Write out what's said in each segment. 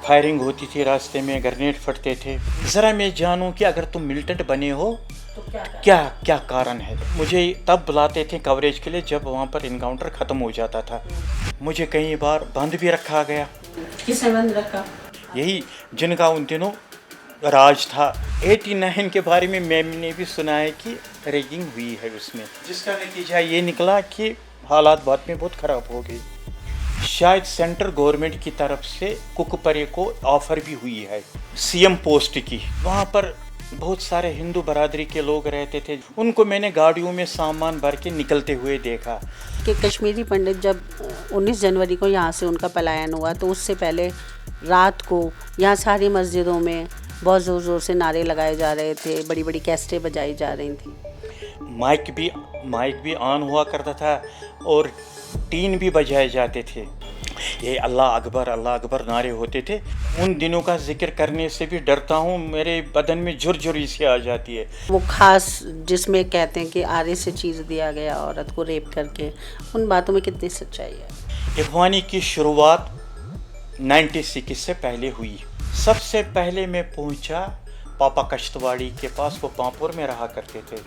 Firing होती थी, रास्ते में ग्रेनेड फटते थे। ज़रा मैं जानूं कि अगर तुम मिलिटेंट बने हो तो क्या क्या कारण है। मुझे तब बुलाते थे कवरेज के लिए जब वहाँ पर इनकाउंटर ख़त्म हो जाता था। मुझे कई बार बंद भी रखा गया। किसने बंद रखा? यही जिनका उन दिनों राज था। 89 के बारे में मैंने भी सुना है कि रैगिंग हुई है उसमें, जिसका नतीजा ये निकला कि हालात बाद में बहुत ख़राब हो गई। शायद सेंट्रल गवर्नमेंट की तरफ से कुकपरे को ऑफ़र भी हुई है सीएम पोस्ट की। वहाँ पर बहुत सारे हिंदू बरादरी के लोग रहते थे, उनको मैंने गाड़ियों में सामान भर के निकलते हुए देखा। कि कश्मीरी पंडित जब 19 जनवरी को यहाँ से उनका पलायन हुआ तो उससे पहले रात को यहाँ सारी मस्जिदों में बहुत ज़ोर ज़ोर से नारे लगाए जा रहे थे, बड़ी बड़ी कैसेटें बजाई जा रही थी। माइक भी ऑन हुआ करता था और टीन भी बजाए जाते थे। ये अल्लाह अकबर नारे होते थे। उन दिनों का जिक्र करने से भी डरता हूँ, मेरे बदन में झुरझुरी सी आ जाती है। वो खास जिसमें कहते हैं कि आरे से चीज़ दिया गया औरत को रेप करके, उन बातों में कितनी सच्चाई है? इखवानी की शुरुआत 96 से पहले हुई। सबसे पहले मैं पहुंचा पापा कश्तवाड़ी के पास, वो पांपुर में रहा करते थे।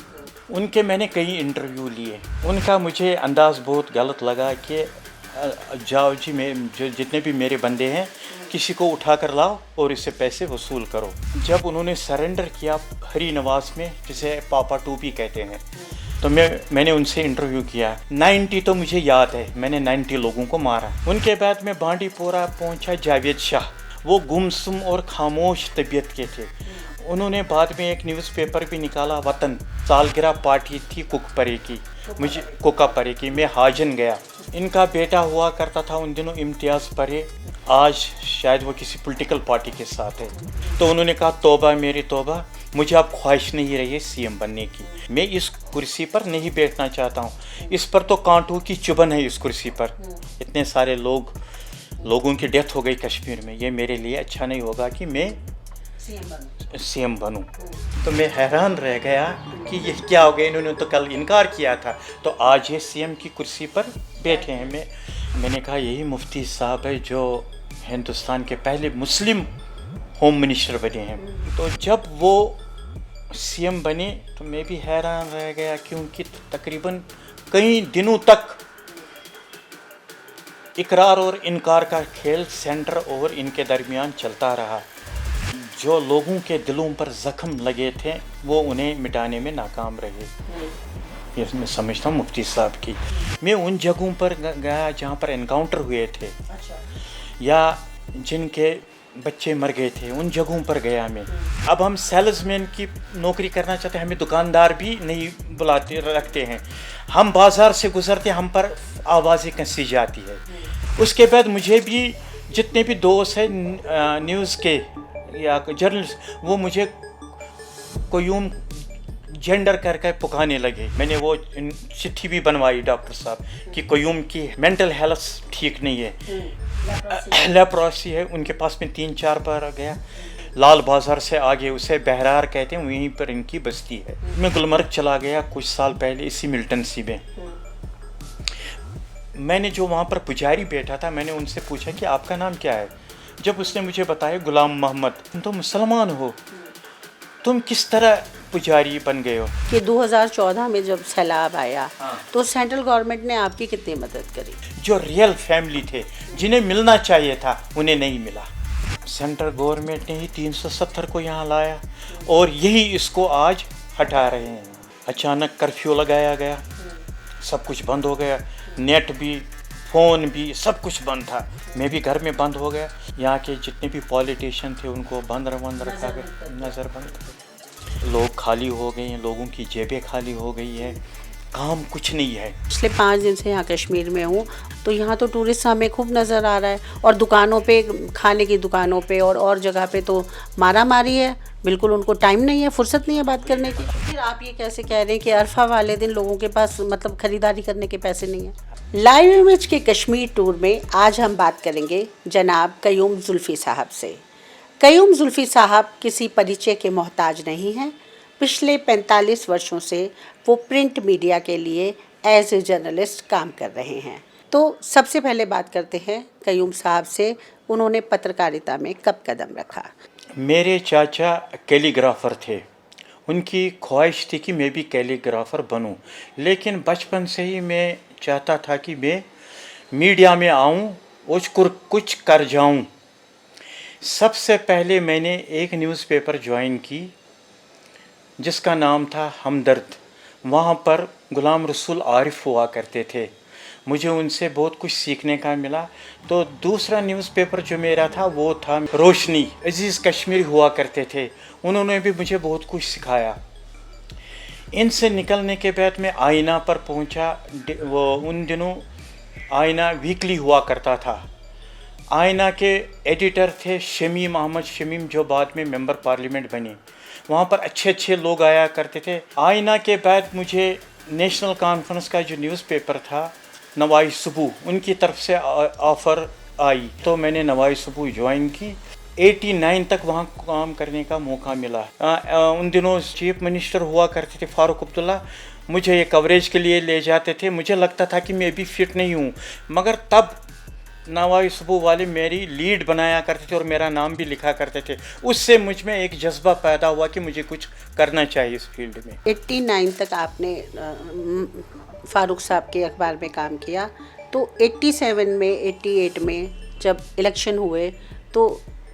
उनके मैंने कई इंटरव्यू लिए। उनका मुझे अंदाज़ बहुत गलत लगा कि जाओ जी, जितने भी मेरे बंदे हैं किसी को उठा कर लाओ और इससे पैसे वसूल करो। जब उन्होंने सरेंडर किया हरी नवाज में, जिसे पापा टूपी कहते हैं, तो मैंने उनसे इंटरव्यू किया। 90 तो मुझे याद है, मैंने 90 लोगों को मारा। उनके बाद मैं बांडीपोरा पहुंचा। जावेद शाह, वो गुमसुम और खामोश तबीयत के थे। उन्होंने बाद में एक न्यूज़पेपर भी निकाला, वतन, सालगिरह पार्टी थी कुकपरे की, मुझे कोकापरे की। मैं हाजन गया। इनका बेटा हुआ करता था उन दिनों इम्तियाज़ परे, आज शायद वो किसी पॉलिटिकल पार्टी के साथ है। तो उन्होंने कहा तौबा मेरी तौबा, मुझे अब ख्वाहिश नहीं रही है सीएम बनने की। मैं इस कुर्सी पर नहीं बैठना चाहता हूँ। इस पर तो कांटों की चुभन है, इस कुर्सी पर इतने सारे लोगों की डेथ हो गई कश्मीर में। ये मेरे लिए अच्छा नहीं होगा कि मैं सीएम बनूं। तो मैं हैरान रह गया कि ये क्या हो गया। इन्होंने तो कल इनकार किया था, तो आज ये सीएम की कुर्सी पर बैठे हैं। मैंने कहा यही मुफ्ती साहब है जो हिंदुस्तान के पहले मुस्लिम होम मिनिस्टर बने हैं। तो जब वो सीएम बने तो मैं भी हैरान रह गया, क्योंकि तकरीबन कई दिनों तक इकरार और इनकार का खेल सेंटर और इनके दरमियान चलता रहा। जो लोगों के दिलों पर जख्म लगे थे वो उन्हें मिटाने में नाकाम रहे। ये मैं समझता हूँ मुफ्ती साहब की। मैं उन जगहों पर गया जहाँ पर एनकाउंटर हुए थे या जिनके बच्चे मर गए थे, उन जगहों पर गया मैं। अब हम सेल्समैन की नौकरी करना चाहते हैं, हमें दुकानदार भी नहीं बुलाते रखते हैं। हम बाज़ार से गुजरते, हम पर आवाज़ें कसी जाती है। उसके बाद मुझे भी जितने भी दोस्त हैं न्यूज़ के या जर्नलिस्ट, वो मुझे कोयूम जेंडर करके पुकारने लगे। मैंने वो चिट्ठी भी बनवाई डॉक्टर साहब कि कोयूम की मेंटल हेल्थ ठीक नहीं है, लेप्रोसी है। उनके पास में 3-4 बार गया। लाल बाज़ार से आगे उसे बहरार कहते हैं, वहीं पर इनकी बस्ती है। मैं गुलमर्ग चला गया कुछ साल पहले इसी मिल्टनसी में। मैंने जो वहाँ पर पुजारी बैठा था, मैंने उनसे पूछा कि आपका नाम क्या है। जब उसने मुझे बताया गुलाम मोहम्मद, तुम तो मुसलमान हो, तुम किस तरह पुजारी बन गए हो? कि 2014 में जब सैलाब आया तो सेंट्रल गवर्नमेंट ने आपकी कितनी मदद करी? जो रियल फैमिली थे, जिन्हें मिलना चाहिए था, उन्हें नहीं मिला। सेंट्रल गवर्नमेंट ने ही 370 को यहाँ लाया और यही इसको आज हटा रहे हैं। अचानक कर्फ्यू लगाया गया, सब कुछ बंद हो गया, नेट भी, फ़ोन भी, सब कुछ बंद था। मैं भी घर में बंद हो गया। यहाँ के जितने भी पॉलिटिशियन थे उनको बंद रखा गया, नज़र बंद। लोग खाली हो गए हैं, लोगों की जेबें खाली हो गई है, काम कुछ नहीं है। पिछले 5 दिन से यहाँ कश्मीर में हूँ तो यहाँ तो टूरिस्ट हमें खूब नज़र आ रहा है, और दुकानों पे, खाने की दुकानों पे और जगह पे तो मारा मारी है। बिल्कुल उनको टाइम नहीं है, फुर्सत नहीं है बात करने की। फिर आप ये कैसे कह रहे हैं कि अरफा वाले दिन लोगों के पास मतलब ख़रीदारी करने के पैसे नहीं हैं? लाइव इमेज के कश्मीर टूर में आज हम बात करेंगे जनाब कयूम जुल्फ़ी साहब से। कयूम जुल्फ़ी साहब किसी परिचय के मोहताज नहीं हैं। पिछले 45 वर्षों से वो प्रिंट मीडिया के लिए एज ए जर्नलिस्ट काम कर रहे हैं। تو سب سے پہلے بات کرتے ہیں قیوم صاحب سے، انہوں نے پترکاریتا میں کب قدم رکھا؟ میرے چاچا کیلی گرافر تھے، ان کی خواہش تھی کہ میں بھی کیلی گرافر بنوں، لیکن بچپن سے ہی میں چاہتا تھا کہ میں میڈیا میں آؤں اور کچھ کر جاؤں۔ سب سے پہلے میں نے ایک نیوز پیپر جوائن کی جس کا نام تھا ہمدرد، وہاں پر غلام رسول عارف ہوا کرتے تھے، مجھے ان سے بہت کچھ سیکھنے کا ملا۔ تو دوسرا نیوز پیپر جو میرا تھا وہ تھا روشنی، عزیز کشمیری ہوا کرتے تھے، انہوں نے بھی مجھے بہت کچھ سکھایا۔ ان سے نکلنے کے بعد میں آئینہ پر پہنچا، وہ ان دنوں آئینہ ویکلی ہوا کرتا تھا، آئینہ کے ایڈیٹر تھے شمیم احمد شمیم، جو بعد میں ممبر پارلیمنٹ بنے، وہاں پر اچھے اچھے لوگ آیا کرتے تھے۔ آئینہ کے بعد مجھے نیشنل کانفرنس کا جو نیوز پیپر تھا نوائی صبح، ان کی طرف سے آفر آئی تو میں نے نوائی صبح جوائن کی۔ 89 تک وہاں کام کرنے کا موقع ملا۔ ان دنوں چیف منسٹر ہوا کرتے تھے فاروق عبداللہ، مجھے یہ کوریج کے لیے لے جاتے تھے، مجھے لگتا تھا کہ میں بھی فٹ نہیں ہوں، مگر تب نوائی صبح والے میری لیڈ بنایا کرتے تھے اور میرا نام بھی لکھا کرتے تھے، اس سے مجھ میں ایک جذبہ پیدا ہوا کہ مجھے کچھ کرنا چاہیے اس فیلڈ میں۔ 89 تک آپ نے فاروق صاحب کے اخبار میں کام کیا، تو 87 میں 88 میں جب الیکشن ہوئے تو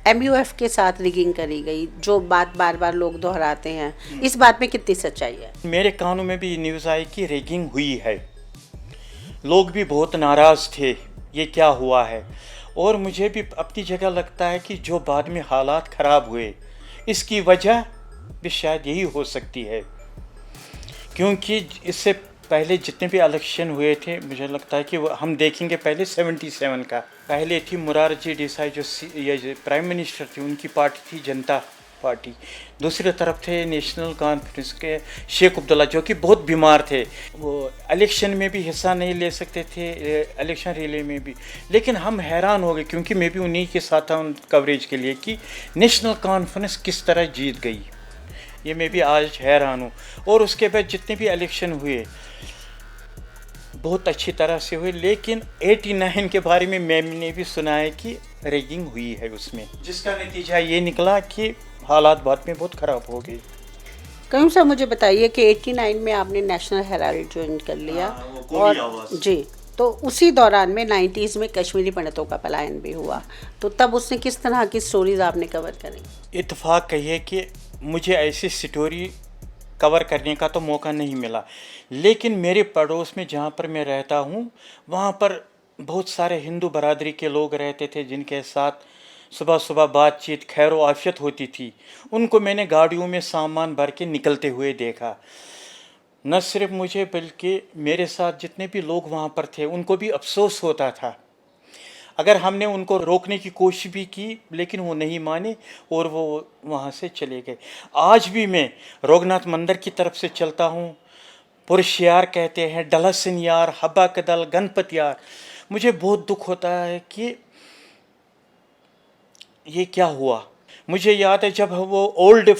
ایم یو ایف کے ساتھ ریگنگ کری گئی، جو بات بار بار لوگ دہراتے ہیں، اس بات میں کتنی سچائی ہے؟ میرے کانوں میں بھی یہ نیوز آئی کہ ریگنگ ہوئی ہے، لوگ بھی بہت ناراض تھے یہ کیا ہوا ہے، اور مجھے بھی اپنی جگہ لگتا ہے کہ جو بعد میں حالات خراب ہوئے اس کی وجہ بھی شاید یہی ہو سکتی ہے، کیونکہ اس سے پہلے جتنے بھی الیکشن ہوئے تھے مجھے لگتا ہے کہ ہم دیکھیں گے پہلے 77 کا، پہلے تھی مرارجی دیسائی جو یہ پرائم منسٹر تھی، ان کی پارٹی تھی جنتا پارٹی، دوسری طرف تھے نیشنل کانفرنس کے شیخ عبداللہ جو کہ بہت بیمار تھے، وہ الیکشن میں بھی حصہ نہیں لے سکتے تھے، الیکشن ریلی میں بھی، لیکن ہم حیران ہو گئے کیونکہ میں بھی انہی کے ساتھ تھا ان کوریج کے لیے کہ نیشنل کانفرنس کس طرح جیت گئی، یہ میں بھی آج حیران ہوں۔ اور اس کے بعد جتنے بھی الیکشن ہوئے بہت اچھی طرح سے ہوئے، لیکن 89 کے بارے میں نے بھی سنا ہے کہ ریگنگ ہوئی ہے اس میں، جس کا نتیجہ یہ نکلا کہ حالات بعد میں بہت خراب ہو گئے۔ قیوم صاحب مجھے بتائیے کہ 89 میں آپ نے نیشنل ہیرالڈ جوائن کر لیا، اور جی تو اسی دوران میں 90s میں کشمیری پنڈتوں کا پلائن بھی ہوا، تو تب اس نے کس طرح کی سٹوریز آپ نے کور کریں؟ اتفاق کہیے کہ مجھے ایسی سٹوری کور کرنے کا تو موقع نہیں ملا، لیکن میرے پڑوس میں جہاں پر میں رہتا ہوں وہاں پر بہت سارے ہندو برادری کے لوگ رہتے تھے جن کے ساتھ صبح صبح بات چیت خیر و عافیت ہوتی تھی، ان کو میں نے گاڑیوں میں سامان بھر کے نکلتے ہوئے دیکھا، نہ صرف مجھے بلکہ میرے ساتھ جتنے بھی لوگ وہاں پر تھے ان کو بھی افسوس ہوتا تھا، اگر ہم نے ان کو روکنے کی کوشش بھی کی لیکن وہ نہیں مانے اور وہ وہاں سے چلے گئے۔ آج بھی میں روگناتھ مندر کی طرف سے چلتا ہوں، پرشیار کہتے ہیں، ڈلسن یار، ہبا کدل، گنپت یار، مجھے بہت دکھ ہوتا ہے کہ یہ کیا ہوا۔ مجھے یاد ہے جب وہ اولڈ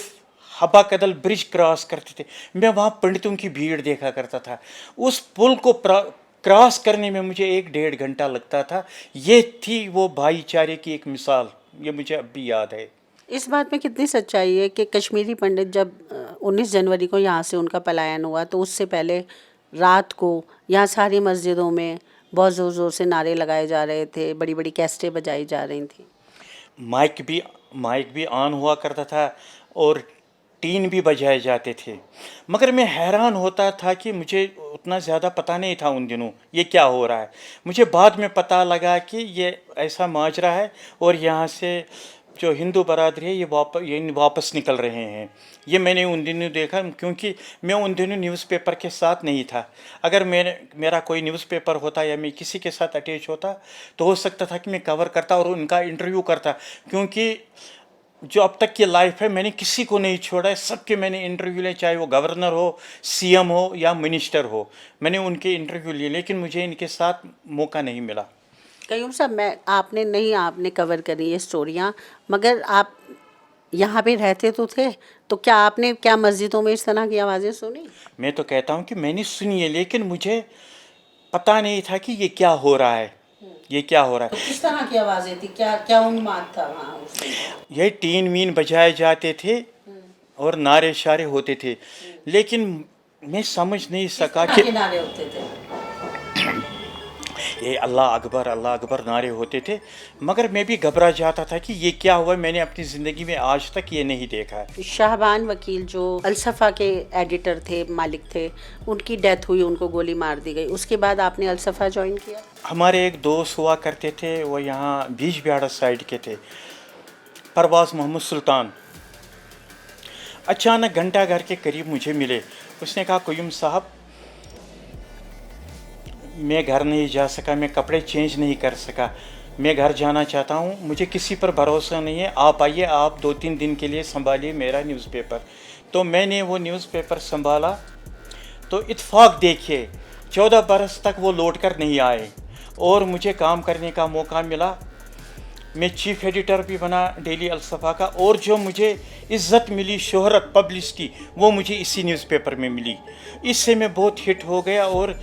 ہبا کدل برج کراس کرتے تھے، میں وہاں پنڈتوں کی بھیڑ دیکھا کرتا تھا، اس پل کو کراس کرنے میں مجھے 1-1.5 گھنٹہ لگتا تھا، یہ تھی وہ بھائی چارے کی ایک مثال، یہ مجھے اب بھی یاد ہے۔ اس بات میں کتنی سچائی ہے کہ کشمیری پنڈت جب 19 جنوری کو یہاں سے ان کا پلاین ہوا تو اس سے پہلے رات کو یہاں ساری مسجدوں میں بہت زور زور سے نعرے لگائے جا رہے تھے، بڑی بڑی کیسٹیں بجائی جا رہی تھیں، مائک بھی آن ہوا کرتا تھا اور ٹین بھی بجائے جاتے تھے، مگر میں حیران ہوتا تھا کہ مجھے اتنا زیادہ پتہ نہیں تھا ان دنوں یہ کیا ہو رہا ہے، مجھے بعد میں پتہ لگا کہ یہ ایسا ماجرا ہے اور یہاں سے جو ہندو برادری ہے یہ واپس نکل رہے ہیں، یہ میں نے ان دنوں دیکھا کیونکہ میں ان دنوں نیوز پیپر کے ساتھ نہیں تھا، اگر میرا کوئی نیوز پیپر ہوتا یا میں کسی کے ساتھ اٹیچ ہوتا تو ہو سکتا تھا کہ میں کور کرتا اور ان کا انٹرویو کرتا، کیونکہ جو اب تک کی لائف ہے میں نے کسی کو نہیں چھوڑا ہے، سب کے میں نے انٹرویو لے، چاہے وہ گورنر ہو، سی ایم ہو یا منسٹر ہو، میں نے ان کے انٹرویو لیے، لیکن مجھے ان کے ساتھ موقع نہیں ملا۔ قیوم صاحب آپ نے کور کری یہ سٹوریاں، مگر آپ یہاں پہ رہتے تو تھے، تو کیا آپ نے مسجدوں میں اس طرح کی آوازیں سنی؟ میں تو کہتا ہوں کہ میں نے سنی ہے، لیکن مجھے पता नहीं था कि ये क्या हो रहा है, ये क्या हो रहा तो किस तरह की आवाज़ें थी, क्या क्या उन्माद था वहाँ उस समय? है। ये टीन मीन बजाए जाते थे और नारे शारे होते थे, लेकिन मैं समझ नहीं किस सका तरह कि के नारे होते थे? ये अल्लाह अकबर नारे होते थे, मगर मैं भी घबरा जाता था कि ये क्या हुआ, मैंने अपनी ज़िंदगी में आज तक ये नहीं देखा है। शाहबान वकील जो अलसफ़ा के एडिटर थे, मालिक थे, उनकी डेथ हुई, उनको गोली मार दी गई। उसके बाद आपने अलसफ़ा ज्वाइन किया? हमारे एक दोस्त हुआ करते थे, वो यहाँ बीच बिहाड़ा साइड के थे, परवाज़ मोहम्मद सुल्तान। अचानक घंटा घर के करीब मुझे मिले। उसने कहा, क़य्यूम साहब, मैं घर नहीं जा सका, मैं कपड़े चेंज नहीं कर सका, मैं घर जाना चाहता हूँ, मुझे किसी पर भरोसा नहीं है, आप आइए, आप 2-3 दिन के लिए संभालिए मेरा न्यूज़पेपर। तो मैंने वो न्यूज़पेपर संभाला, तो इत्फाक देखिए 14 बरस तक वो लौट कर नहीं आए और मुझे काम करने का मौका मिला। मैं चीफ एडिटर भी बना डेली अलसफ़ा का, और जो मुझे इज़्ज़त मिली, शोहरत, पब्लिसिटी, वो मुझे इसी न्यूज़पेपर में मिली। इससे मैं बहुत हिट हो गया और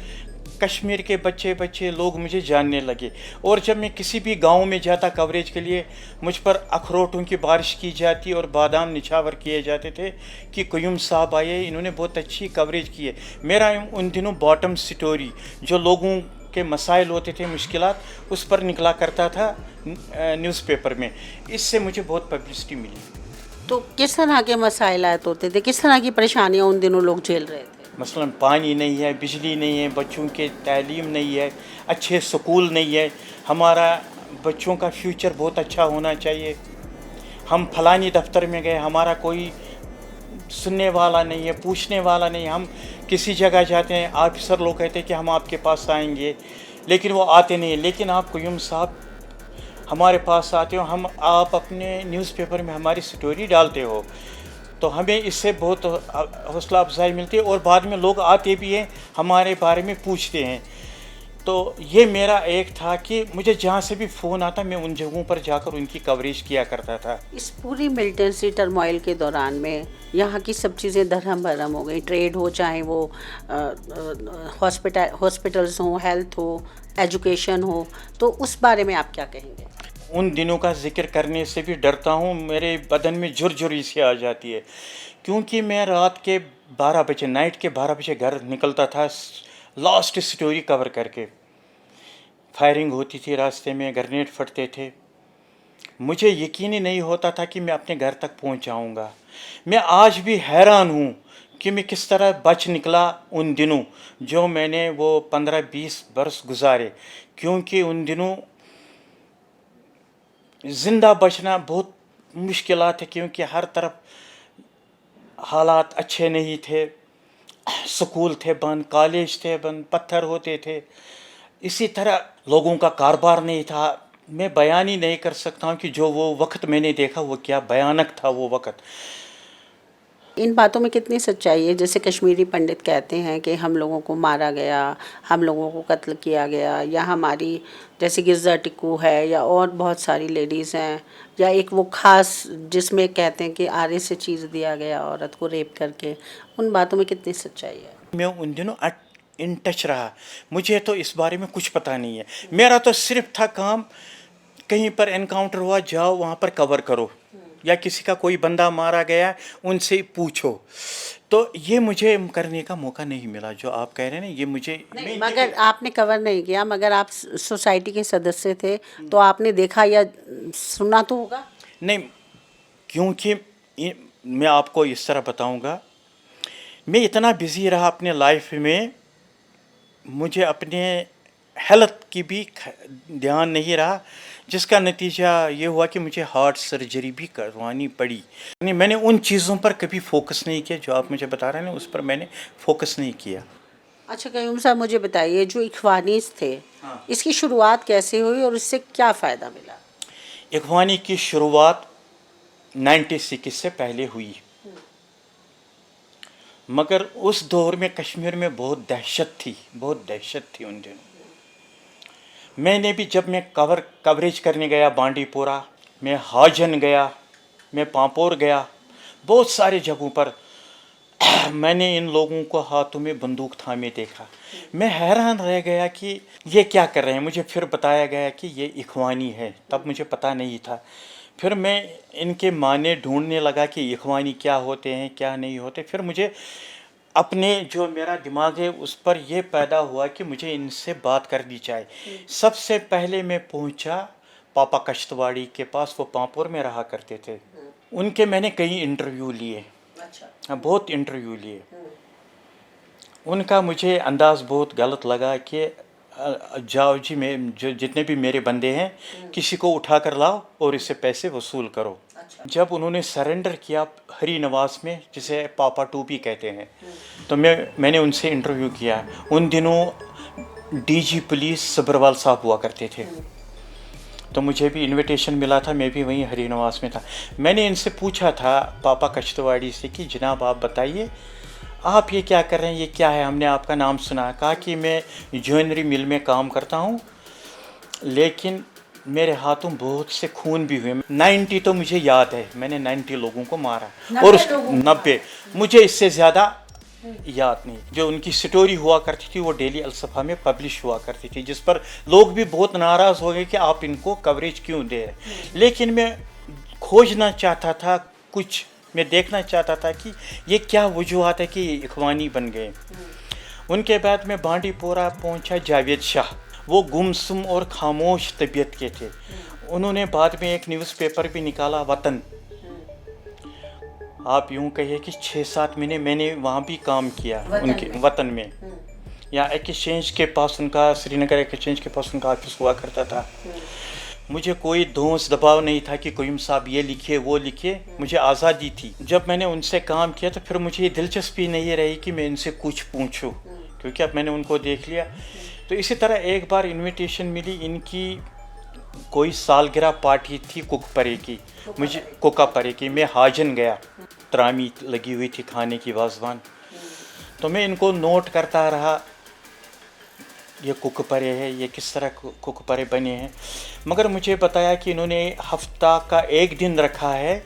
कश्मीर के बच्चे लोग मुझे जानने लगे। और जब मैं किसी भी गांव में जाता कवरेज के लिए, मुझ पर अखरोटों की बारिश की जाती और बादाम निछावर किए जाते थे कि क़य्यूम साहब आए, इन्होंने बहुत अच्छी कवरेज की है। मेरा उन दिनों बॉटम स्टोरी, जो लोगों के मसाइल होते थे, मुश्किलात, उस पर निकला करता था न्यूज़पेपर में। इससे मुझे बहुत पब्लिसिटी मिली। तो किस तरह के मसाइलात होते थे, किस तरह की परेशानियाँ उन दिनों लोग झेल रहे थे? मसलन पानी नहीं है, बिजली नहीं है, बच्चों के तालीम नहीं है, अच्छे स्कूल नहीं है। हमारा बच्चों का फ्यूचर बहुत अच्छा होना चाहिए। हम फलानी दफ्तर में गए, हमारा कोई सुनने वाला नहीं है, पूछने वाला नहीं है। हम किसी जगह जाते हैं, ऑफिसर लोग कहते हैं कि हम आपके पास आएंगे, लेकिन वो आते नहीं। लेकिन आप क़य्यूम साहब हमारे पास आते हो, आप अपने न्यूज़पेपर में हमारी स्टोरी डालते हो, तो हमें इससे बहुत हौसला अफजाई मिलती है और बाद में लोग आते भी हैं, हमारे बारे में पूछते हैं। तो ये मेरा एक था कि मुझे जहाँ से भी फ़ोन आता, मैं उन जगहों पर जाकर उनकी कवरेज किया करता था। इस पूरी मिलिटेंसी टर्मोइल के दौरान में यहाँ की सब चीज़ें दरहम भरम हो गई, ट्रेड हो, चाहे वो हॉस्पिटल्स हों, हेल्थ हो, एजुकेशन हो, तो उस बारे में आप क्या कहेंगे? उन दिनों का जिक्र करने से भी डरता हूँ, मेरे बदन में झुरझुरी सी आ जाती है, क्योंकि मैं रात के 12 बजे, नाइट के 12 बजे घर निकलता था लास्ट स्टोरी कवर करके। फायरिंग होती थी रास्ते में, ग्रेनेड फटते थे, मुझे यकीन ही नहीं होता था कि मैं अपने घर तक पहुँच जाऊँगा। मैं आज भी हैरान हूँ कि मैं किस तरह बच निकला उन दिनों, जो मैंने वो 15-20 बरस गुजारे, क्योंकि उन दिनों ज़िंदा बचना बहुत मुश्किलात है, क्योंकि हर तरफ हालात अच्छे नहीं थे। स्कूल थे बंद, कॉलेज थे बंद, पत्थर होते थे। इसी तरह लोगों का कारोबार नहीं था। मैं बयान ही नहीं कर सकता हूँ कि जो वो वक्त मैंने देखा वो क्या भयानक था वो वक्त। इन बातों में कितनी सच्चाई है? जैसे कश्मीरी पंडित कहते हैं कि हम लोगों को मारा गया, हम लोगों को कत्ल किया गया, या हमारी जैसे गिरजा टिक्कू है, या और बहुत सारी लेडीज़ हैं, या एक वो ख़ास जिसमें कहते हैं कि आरे से चीज़ दिया गया औरत को रेप करके, उन बातों में कितनी सच्चाई है? मैं उन दिनों इन टच रहा, मुझे तो इस बारे में कुछ पता नहीं है। मेरा तो सिर्फ था काम, कहीं पर एनकाउंटर हुआ, जाओ वहाँ पर कवर करो, या किसी का कोई बंदा मारा गया उनसे पूछो। तो ये मुझे करने का मौका नहीं मिला, जो आप कह रहे हैं ना, ये मुझे नहीं, मगर आपने कवर नहीं किया, मगर आप सोसाइटी के सदस्य थे, तो आपने देखा या सुना तो होगा? नहीं, क्योंकि मैं आपको इस तरह बताऊंगा, मैं इतना बिज़ी रहा अपने लाइफ में, मुझे अपने हेल्थ की भी ध्यान नहीं रहा, जिसका नतीजा ये हुआ कि मुझे हार्ट सर्जरी भी करवानी पड़ी। नहीं, मैंने उन चीज़ों पर कभी फोकस नहीं किया जो आप मुझे बता रहे हैं, उस पर मैंने फोकस नहीं किया। अच्छा क़य्यूम साहब, मुझे बताइए, जो इख्वानीस थे, इसकी शुरुआत कैसे हुई और इससे क्या फ़ायदा मिला? इख्वानी की शुरुआत 96 से पहले हुई, मगर उस दौर में कश्मीर में बहुत दहशत थी उन दिनों। मैंने भी, जब मैं कवरेज करने गया बांडीपोरा, मैं हाजन गया, मैं पांपोर गया, बहुत सारे जगहों पर मैंने इन लोगों को हाथों में बंदूक थामे देखा। मैं हैरान रह गया कि ये क्या कर रहे हैं। मुझे फिर बताया गया कि ये इखवानी है, तब मुझे पता नहीं था। फिर मैं इनके माने ढूंढने लगा कि इखवानी क्या होते हैं क्या नहीं होते। फिर मुझे अपने जो मेरा दिमाग है उस पर यह पैदा हुआ कि मुझे इनसे बात करनी चाहिए। सबसे पहले मैं पहुंचा पापा कश्तवाड़ी के पास, वो पांपोर में रहा करते थे। उनके मैंने कई इंटरव्यू लिए, अच्छा। बहुत इंटरव्यू लिए। उनका मुझे अंदाज़ बहुत गलत लगा कि जाओ जी, मैं जो जितने भी मेरे बंदे हैं किसी को उठा कर लाओ और इससे पैसे वसूल करो। अच्छा। जब उन्होंने सरेंडर किया हरी नवास में, जिसे पापा टूपी कहते हैं, तो मैंने उनसे इंटरव्यू किया। उन दिनों डीजी पुलिस सब्रवाल साहब हुआ करते थे, तो मुझे भी इनविटेशन मिला था, मैं भी वहीं हरी नवास में था। मैंने इनसे पूछा था पापा कश्तवाड़ी से कि जनाब आप बताइए आप ये क्या कर रहे हैं, ये क्या है, हमने आपका नाम सुना। कहा कि मैं ज्वेलरी मिल में काम करता हूँ, लेकिन मेरे हाथों बहुत से खून भी हुए। 90 तो मुझे याद है, मैंने 90 लोगों को मारा, और 90, मुझे इससे ज़्यादा याद नहीं। जो उनकी स्टोरी हुआ करती थी वो डेली अलसफा में पब्लिश हुआ करती थी, जिस पर लोग भी बहुत नाराज़ हो गए कि आप इनको कवरेज क्यों दे रहे। लेकिन मैं खोजना चाहता था कुछ, मैं देखना चाहता था कि ये क्या वजूहत है कि ये इखवानी बन गए। उनके बाद मैं बांडीपोरा पहुंचा। जावेद शाह, वो गुमसुम और खामोश तबीयत के थे। उन्होंने बाद में एक न्यूज़पेपर भी निकाला, वतन। आप यूँ कहिए कि 6-7 महीने मैंने वहाँ भी काम किया, उनके वतन में। या एक्सचेंज के पास उनका, श्रीनगर एक्सचेंज के पास उनका ऑफिस हुआ करता था। मुझे कोई दोष दबाव नहीं था कि कोई साहब ये लिखिए वो लिखिए, मुझे आज़ादी थी। जब मैंने उनसे काम किया तो फिर मुझे दिलचस्पी नहीं रही कि मैं इनसे कुछ पूछूं, क्योंकि अब मैंने उनको देख लिया। तो इसी तरह एक बार इनविटेशन मिली, इनकी कोई सालगिरह पार्टी थी कुकपरे की, मुझे कोकापरे की। मैं हाजन गया, त्रामी लगी हुई थी खाने की, वाजवान। तो मैं इनको नोट करता रहा, ये कुकपरे है, ये किस तरह कुकपरे बने हैं। मगर मुझे बताया कि इन्होंने हफ्ता का एक दिन रखा है,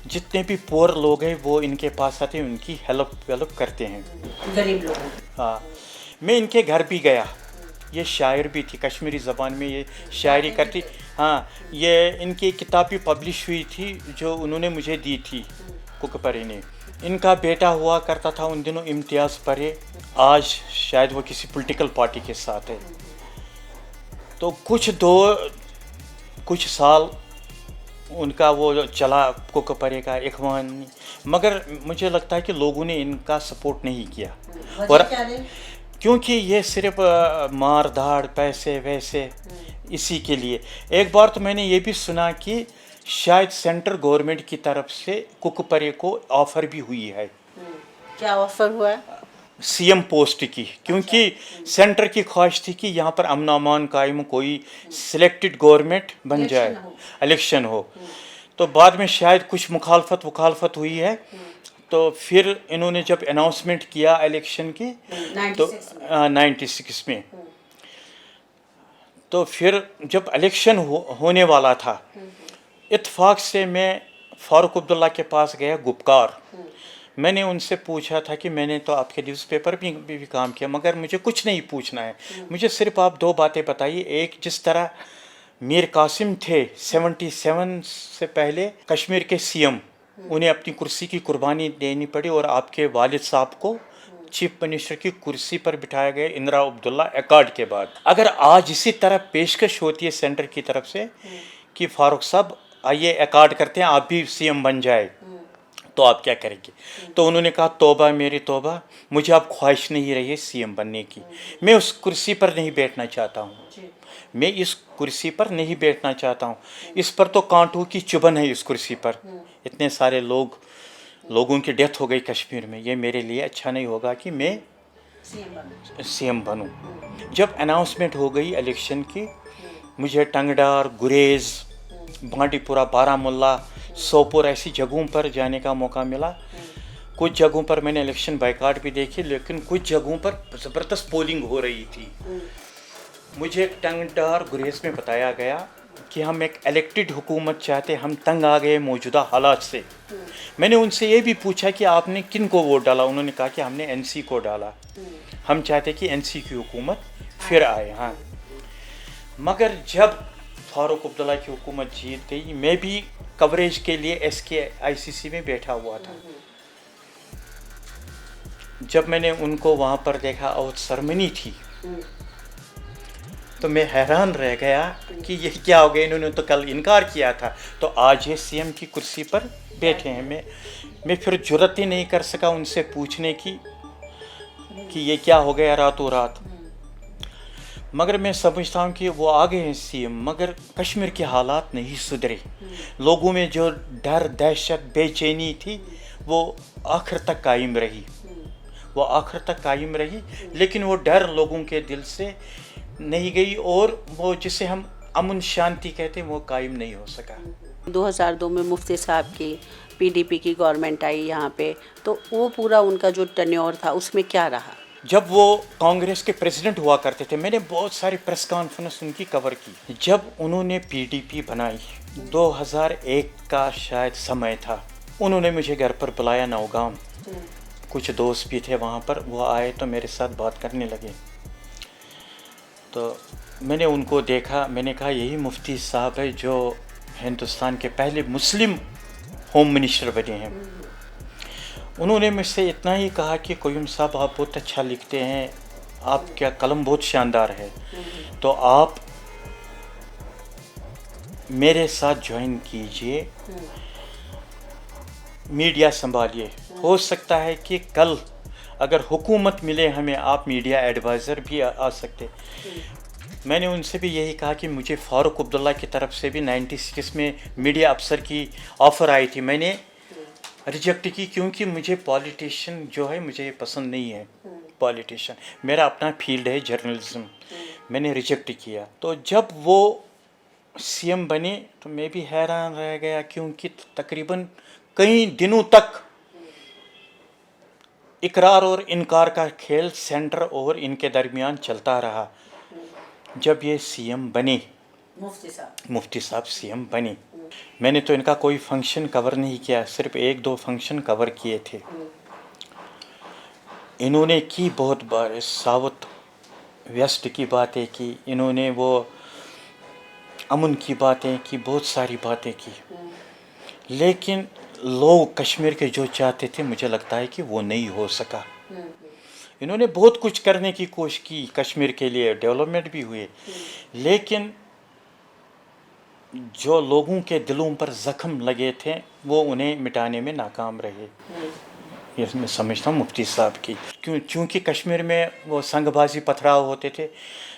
जितने भी पुअर लोग हैं वो इनके पास आते हैं, उनकी हेल्प करते हैं, गरीब लोग। हाँ, मैं इनके घर भी गया। ये शायर भी थी, कश्मीरी ज़बान में ये शायरी करती। हाँ, ये इनकी किताब भी पब्लिश हुई थी जो उन्होंने मुझे दी थी, कुकपरे ने। इनका बेटा हुआ करता था उन दिनों, इम्तियाज़ परे। आज शायद वो किसी पॉलिटिकल पार्टी के साथ है। तो कुछ साल उनका वो चला कुकपरे का इखवानी, मगर मुझे लगता है कि लोगों ने इनका सपोर्ट नहीं किया। और क्योंकि ये सिर्फ मार धाड़, पैसे वैसे, इसी के लिए। एक बार तो मैंने ये भी सुना कि शायद सेंट्रल गवर्नमेंट की तरफ से कुकपरे को ऑफ़र भी हुई है। क्या ऑफ़र हुआ है? सीएम पोस्ट की, क्योंकि सेंटर की ख्वाहिश थी कि यहाँ पर अमन अमान कायम, कोई सिलेक्टेड गवर्नमेंट बन जाए, इलेक्शन हो। तो बाद में शायद कुछ मुखालफत हुई है। तो फिर इन्होंने जब अनाउंसमेंट किया इलेक्शन की, तो 96 में, तो फिर जब इलेक्शन होने वाला था, इत्तेफाक से मैं फारूक अब्दुल्ला के पास गया, गुपकार। मैंने उनसे पूछा था कि मैंने तो आपके न्यूज़पेपर भी काम किया, मगर मुझे कुछ नहीं पूछना है, मुझे सिर्फ आप 2 बातें बताइए। एक, जिस तरह मीर कासिम थे 77 से पहले कश्मीर के सीएम, उन्हें अपनी कुर्सी की कुर्बानी देनी पड़ी और आपके वालिद साहब को चीफ मिनिस्टर की कुर्सी पर बिठाया गया इंदिरा अब्दुल्ला अकॉर्ड के बाद। अगर आज इसी तरह पेशकश होती है सेंटर की तरफ से कि फारूक साहब आइए अकॉर्ड करते हैं, आप भी सीएम बन जाए, तो आप क्या करेंगे? तो उन्होंने कहा, तौबा मेरी तौबा, मुझे अब ख्वाहिश नहीं रही है सीएम बनने की। मैं उस कुर्सी पर नहीं बैठना चाहता हूँ, मैं इस कुर्सी पर नहीं बैठना चाहता हूँ। इस पर तो कांटों की चुभन है, इस कुर्सी पर इतने सारे लोगों की डेथ हो गई कश्मीर में। ये मेरे लिए अच्छा नहीं होगा कि मैं सीएम बनूं। जब अनाउंसमेंट हो गई इलेक्शन की, मुझे टंगडार, गुरेज, बांडीपुरा, बारामुल्ला, सोपोर ऐसी जगहों पर जाने का मौका मिला। कुछ जगहों पर मैंने इलेक्शन बाइकाट भी देखी, लेकिन कुछ जगहों पर ज़बरदस्त पोलिंग हो रही थी। मुझे टंगडार, गुरेज में बताया गया کہ ہم ایک الیکٹڈ حکومت چاہتے، ہم تنگ آ گئے موجودہ حالات سے. میں نے ان سے یہ بھی پوچھا کہ آپ نے کن کو ووٹ ڈالا؟ انہوں نے کہا کہ ہم نے این سی کو ڈالا، ہم چاہتے کہ این سی کی حکومت پھر آئے. ہاں، مگر جب فاروق عبداللہ کی حکومت جیت گئی، میں بھی کوریج کے لیے ایس کے آئی سی سی میں بیٹھا ہوا تھا. جب میں نے ان کو وہاں پر دیکھا، اوتھ سرمنی تھی، تو میں حیران رہ گیا کہ یہ کیا ہو گیا. انہوں نے تو کل انکار کیا تھا، تو آج یہ سی ایم کی کرسی پر بیٹھے ہیں. میں پھر جرات ہی نہیں کر سکا ان سے پوچھنے کی کہ یہ کیا ہو گیا راتوں رات. مگر میں سمجھتا ہوں کہ وہ آگے ہیں سی ایم، مگر کشمیر کے حالات نہیں سدھرے. لوگوں میں جو ڈر، دہشت، بے چینی تھی، وہ آخر تک قائم رہی. لیکن وہ ڈر لوگوں کے دل سے نہیں گئی، اور وہ جسے ہم امن شانتی کہتے ہیں وہ قائم نہیں ہو سکا. 2002 میں مفتی صاحب کی پی ڈی پی کی گورنمنٹ آئی یہاں پہ، تو وہ پورا ان کا جو ٹینیور تھا اس میں کیا رہا؟ جب وہ کانگریس کے پریزیڈنٹ ہوا کرتے تھے، میں نے بہت ساری پریس کانفرنس ان کی کور کی. جب انہوں نے پی ڈی پی بنائی، 2001 کا شاید سمے تھا، انہوں نے مجھے گھر پر بلایا نوگام. کچھ دوست بھی تھے وہاں پر، وہ آئے تو میرے ساتھ بات کرنے لگے. تو میں نے ان کو دیکھا، میں نے کہا یہی مفتی صاحب ہے جو ہندوستان کے پہلے مسلم ہوم منسٹر بنے ہیں. انہوں نے مجھ سے اتنا ہی کہا کہ قیوم صاحب آپ بہت اچھا لکھتے ہیں، آپ کا قلم بہت شاندار ہے، تو آپ میرے ساتھ جوائن کیجئے، میڈیا سنبھالیے. ہو سکتا ہے کہ کل اگر حکومت ملے ہمیں، آپ میڈیا ایڈوائزر بھی آ سکتے. میں نے ان سے بھی یہی کہا کہ مجھے فاروق عبداللہ کی طرف سے بھی 96 میں میڈیا افسر کی آفر آئی تھی، میں نے ریجیکٹ کی، کیونکہ مجھے پالیٹیشین جو ہے مجھے پسند نہیں ہے. پالیٹیشین میرا اپنا فیلڈ ہے، جرنلزم. میں نے ریجیکٹ کیا. تو جب وہ سی ایم بنے تو میں بھی حیران رہ گیا، کیونکہ تقریباً کئی دنوں تک اقرار اور انکار کا کھیل سینٹر اور ان کے درمیان چلتا رہا. جب یہ سی ایم بنے، مفتی صاحب سی ایم بنے، میں نے تو ان کا کوئی فنکشن کور نہیں کیا، صرف 1-2 فنکشن کور کیے تھے. انہوں نے کی بہت بار ساؤتھ ویسٹ کی باتیں کی، انہوں نے وہ امن کی باتیں کی، بہت ساری باتیں کی. لیکن لوگ کشمیر کے جو چاہتے تھے، مجھے لگتا ہے کہ وہ نہیں ہو سکا. انہوں نے بہت کچھ کرنے کی کوشش کی، کشمیر کے لیے ڈیولپمنٹ بھی ہوئے، لیکن جو لوگوں کے دلوں پر زخم لگے تھے وہ انہیں مٹانے میں ناکام رہے. یہ میں سمجھتا ہوں مفتی صاحب کی، چونکہ کشمیر میں وہ سنگ بازی پتھراؤ ہوتے تھے،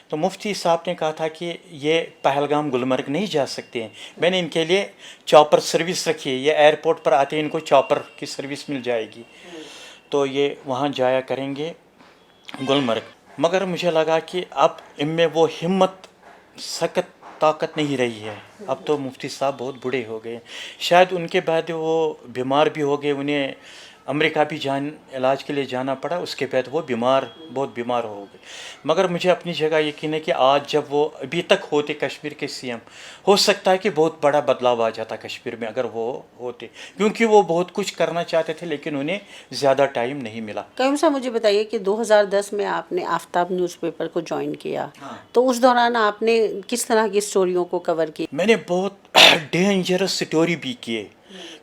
تو مفتی صاحب نے کہا تھا کہ یہ پہلگام گلمرگ نہیں جا سکتے ہیں. میں نے ان کے لیے چاپر سروس رکھی ہے، یہ ایئرپورٹ پر آتے ہیں ان کو چاپر کی سروس مل جائے گی، تو یہ وہاں جایا کریں گے گلمرگ. مگر مجھے لگا کہ اب ان میں وہ ہمت، سخت طاقت نہیں رہی ہے. اب تو مفتی صاحب بہت بوڑھے ہو گئے، شاید ان کے بعد وہ بیمار بھی ہو گئے، انہیں امریکہ بھی علاج کے لیے جانا پڑا، اس کے بعد وہ بہت بیمار ہو گئے. مگر مجھے اپنی جگہ یقین ہے کہ آج جب وہ ابھی تک ہوتے کشمیر کے سی ایم، ہو سکتا ہے کہ بہت بڑا بدلاؤ آ جاتا کشمیر میں اگر وہ ہوتے، کیونکہ وہ بہت کچھ کرنا چاہتے تھے لیکن انہیں زیادہ ٹائم نہیں ملا. قیوم صاحب مجھے بتائیے کہ 2010 میں آپ نے آفتاب نیوز پیپر کو جوائن کیا، تو اس دوران آپ نے کس طرح کی اسٹوریوں کو کور کی؟ میں نے بہت ڈینجرس سٹوری بھی کیے.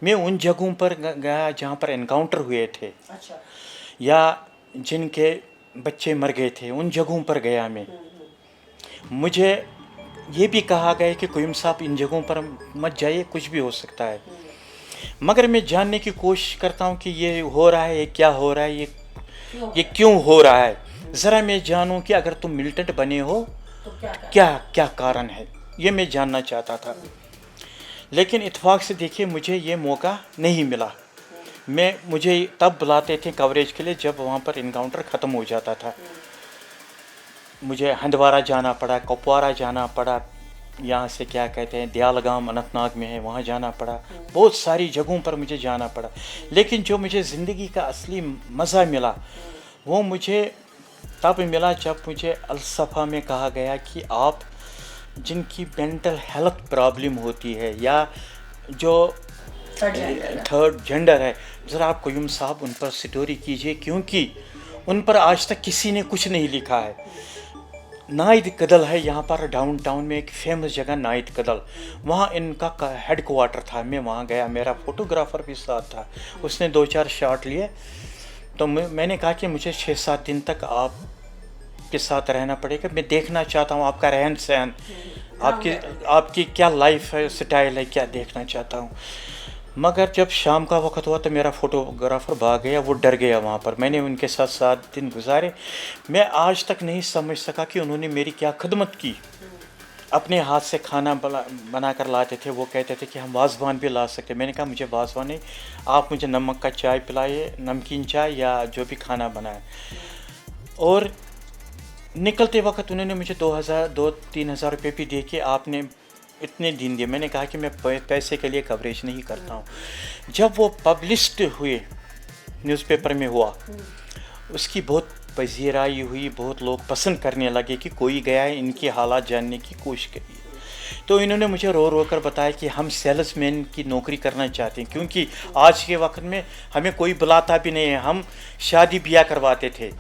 میں ان جگہوں پر گیا جہاں پر انکاؤنٹر ہوئے تھے یا جن کے بچے مر گئے تھے، ان جگہوں پر گیا میں. مجھے یہ بھی کہا گیا کہ قیوم صاحب ان جگہوں پر مت جائیے، کچھ بھی ہو سکتا ہے. مگر میں جاننے کی کوشش کرتا ہوں کہ یہ ہو رہا ہے، یہ کیا ہو رہا ہے، یہ کیوں ہو رہا ہے. ذرا میں جانوں کہ اگر تم ملٹنٹ بنے ہو کیا کارن ہے، یہ میں جاننا چاہتا تھا. لیکن اتفاق سے دیکھیے مجھے یہ موقع نہیں ملا. مجھے تب بلاتے تھے کوریج کے لیے جب وہاں پر انکاؤنٹر ختم ہو جاتا تھا. مجھے ہندوارہ جانا پڑا، کپوارہ جانا پڑا، یہاں سے کیا کہتے ہیں دیالگام اننت ناگ میں ہے، وہاں جانا پڑا، بہت ساری جگہوں پر مجھے جانا پڑا. لیکن جو مجھے زندگی کا اصلی مزہ ملا وہ مجھے تب ملا جب مجھے الصفا میں کہا گیا کہ آپ جن کی مینٹل ہیلتھ پرابلم ہوتی ہے یا جو تھرڈ جینڈر ہے، ذرا آپ قیوم صاحب ان پر سٹوری کیجئے، کیونکہ ان پر آج تک کسی نے کچھ نہیں لکھا ہے. نائد کدل ہے یہاں پر ڈاؤن ٹاؤن میں ایک فیمس جگہ نائد کدل، وہاں ان کا ہیڈ کوارٹر تھا. میں وہاں گیا، میرا فوٹوگرافر بھی ساتھ تھا، اس نے 2-4 شاٹ لیے. تو میں نے کہا کہ مجھے 6-7 دن تک آپ کے ساتھ رہنا پڑے گا، میں دیکھنا چاہتا ہوں آپ کا رہن سہن، آپ کی کیا لائف ہے، سٹائل ہے، کیا دیکھنا چاہتا ہوں. مگر جب شام کا وقت ہوا تو میرا فوٹوگرافر بھاگ گیا، وہ ڈر گیا وہاں پر. میں نے ان کے ساتھ 7 دن گزارے. میں آج تک نہیں سمجھ سکا کہ انہوں نے میری کیا خدمت کی. اپنے ہاتھ سے کھانا بنا کر لاتے تھے، وہ کہتے تھے کہ ہم وازوان بھی لا سکتے. میں نے کہا مجھے وازوان نہیں، آپ مجھے نمک کا چائے پلائیے، نمکین چائے یا جو بھی کھانا بنائے. اور نکلتے وقت انہوں نے مجھے 2,000-3,000 روپے بھی دے کے آپ نے اتنے دن دیے. میں نے کہا کہ میں پیسے کے لیے کوریج نہیں کرتا ہوں. جب وہ پبلشڈ ہوئے، نیوز پیپر میں ہوا، اس کی بہت پذیرائی ہوئی، بہت لوگ پسند کرنے لگے کہ کوئی گیا ہے ان کی حالات جاننے کی کوشش کری. تو انہوں نے مجھے رو رو کر بتایا کہ ہم سیلز مین کی نوکری کرنا چاہتے ہیں، کیونکہ آج کے وقت میں ہمیں کوئی بلاتا بھی نہیں ہے، ہم شادی بیاہ کرواتے تھے.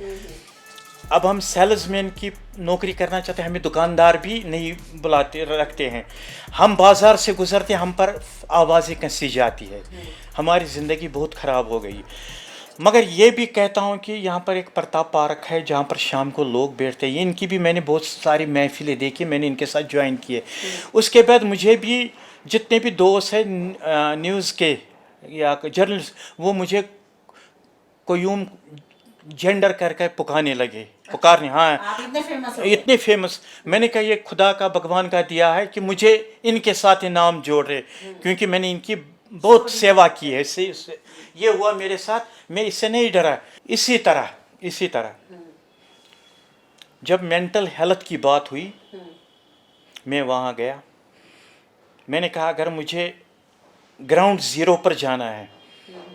اب ہم سیلز مین کی نوکری کرنا چاہتے ہیں، ہمیں دکاندار بھی نہیں بلاتے رکھتے ہیں. ہم بازار سے گزرتے ہیں، ہم پر آوازیں کسی جاتی ہے، ہماری زندگی بہت خراب ہو گئی. مگر یہ بھی کہتا ہوں کہ یہاں پر ایک پرتاپ پارک ہے جہاں پر شام کو لوگ بیٹھتے ہیں. ان کی بھی میں نے بہت ساری محفلیں دیکھی، میں نے ان کے ساتھ جوائن کیے. اس کے بعد مجھے بھی جتنے بھی دوست ہیں نیوز کے یا جرنلسٹ، وہ مجھے قیوم جینڈر کر کے پکارنے ہاں اتنے فیمس. میں نے کہا یہ خدا کا بھگوان کا دیا ہے کہ مجھے ان کے ساتھ نام جوڑ رہے، کیونکہ میں نے ان کی بہت سیوا کی ہے. یہ ہوا میرے ساتھ، میں اس سے نہیں ڈرا. اسی طرح جب مینٹل ہیلتھ کی بات ہوئی، میں وہاں گیا. میں نے کہا اگر مجھے گراؤنڈ زیرو پر جانا ہے،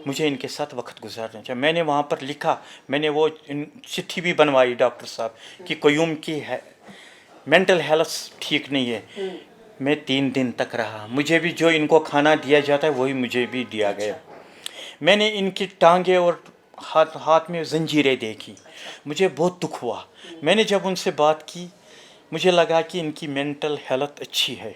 مجھے ان کے ساتھ وقت گزارنا چاہیے. میں نے وہاں پر لکھا، میں نے وہ چٹھی بھی بنوائی ڈاکٹر صاحب کہ قیوم کی ہے مینٹل ہیلتھ ٹھیک نہیں ہے. میں 3 دن تک رہا. مجھے بھی جو ان کو کھانا دیا جاتا ہے وہی مجھے بھی دیا گیا. میں نے ان کی ٹانگیں اور ہاتھ میں زنجیریں دیکھی، مجھے بہت دکھ ہوا. میں نے جب ان سے بات کی، مجھے لگا کہ ان کی مینٹل ہیلتھ اچھی ہے،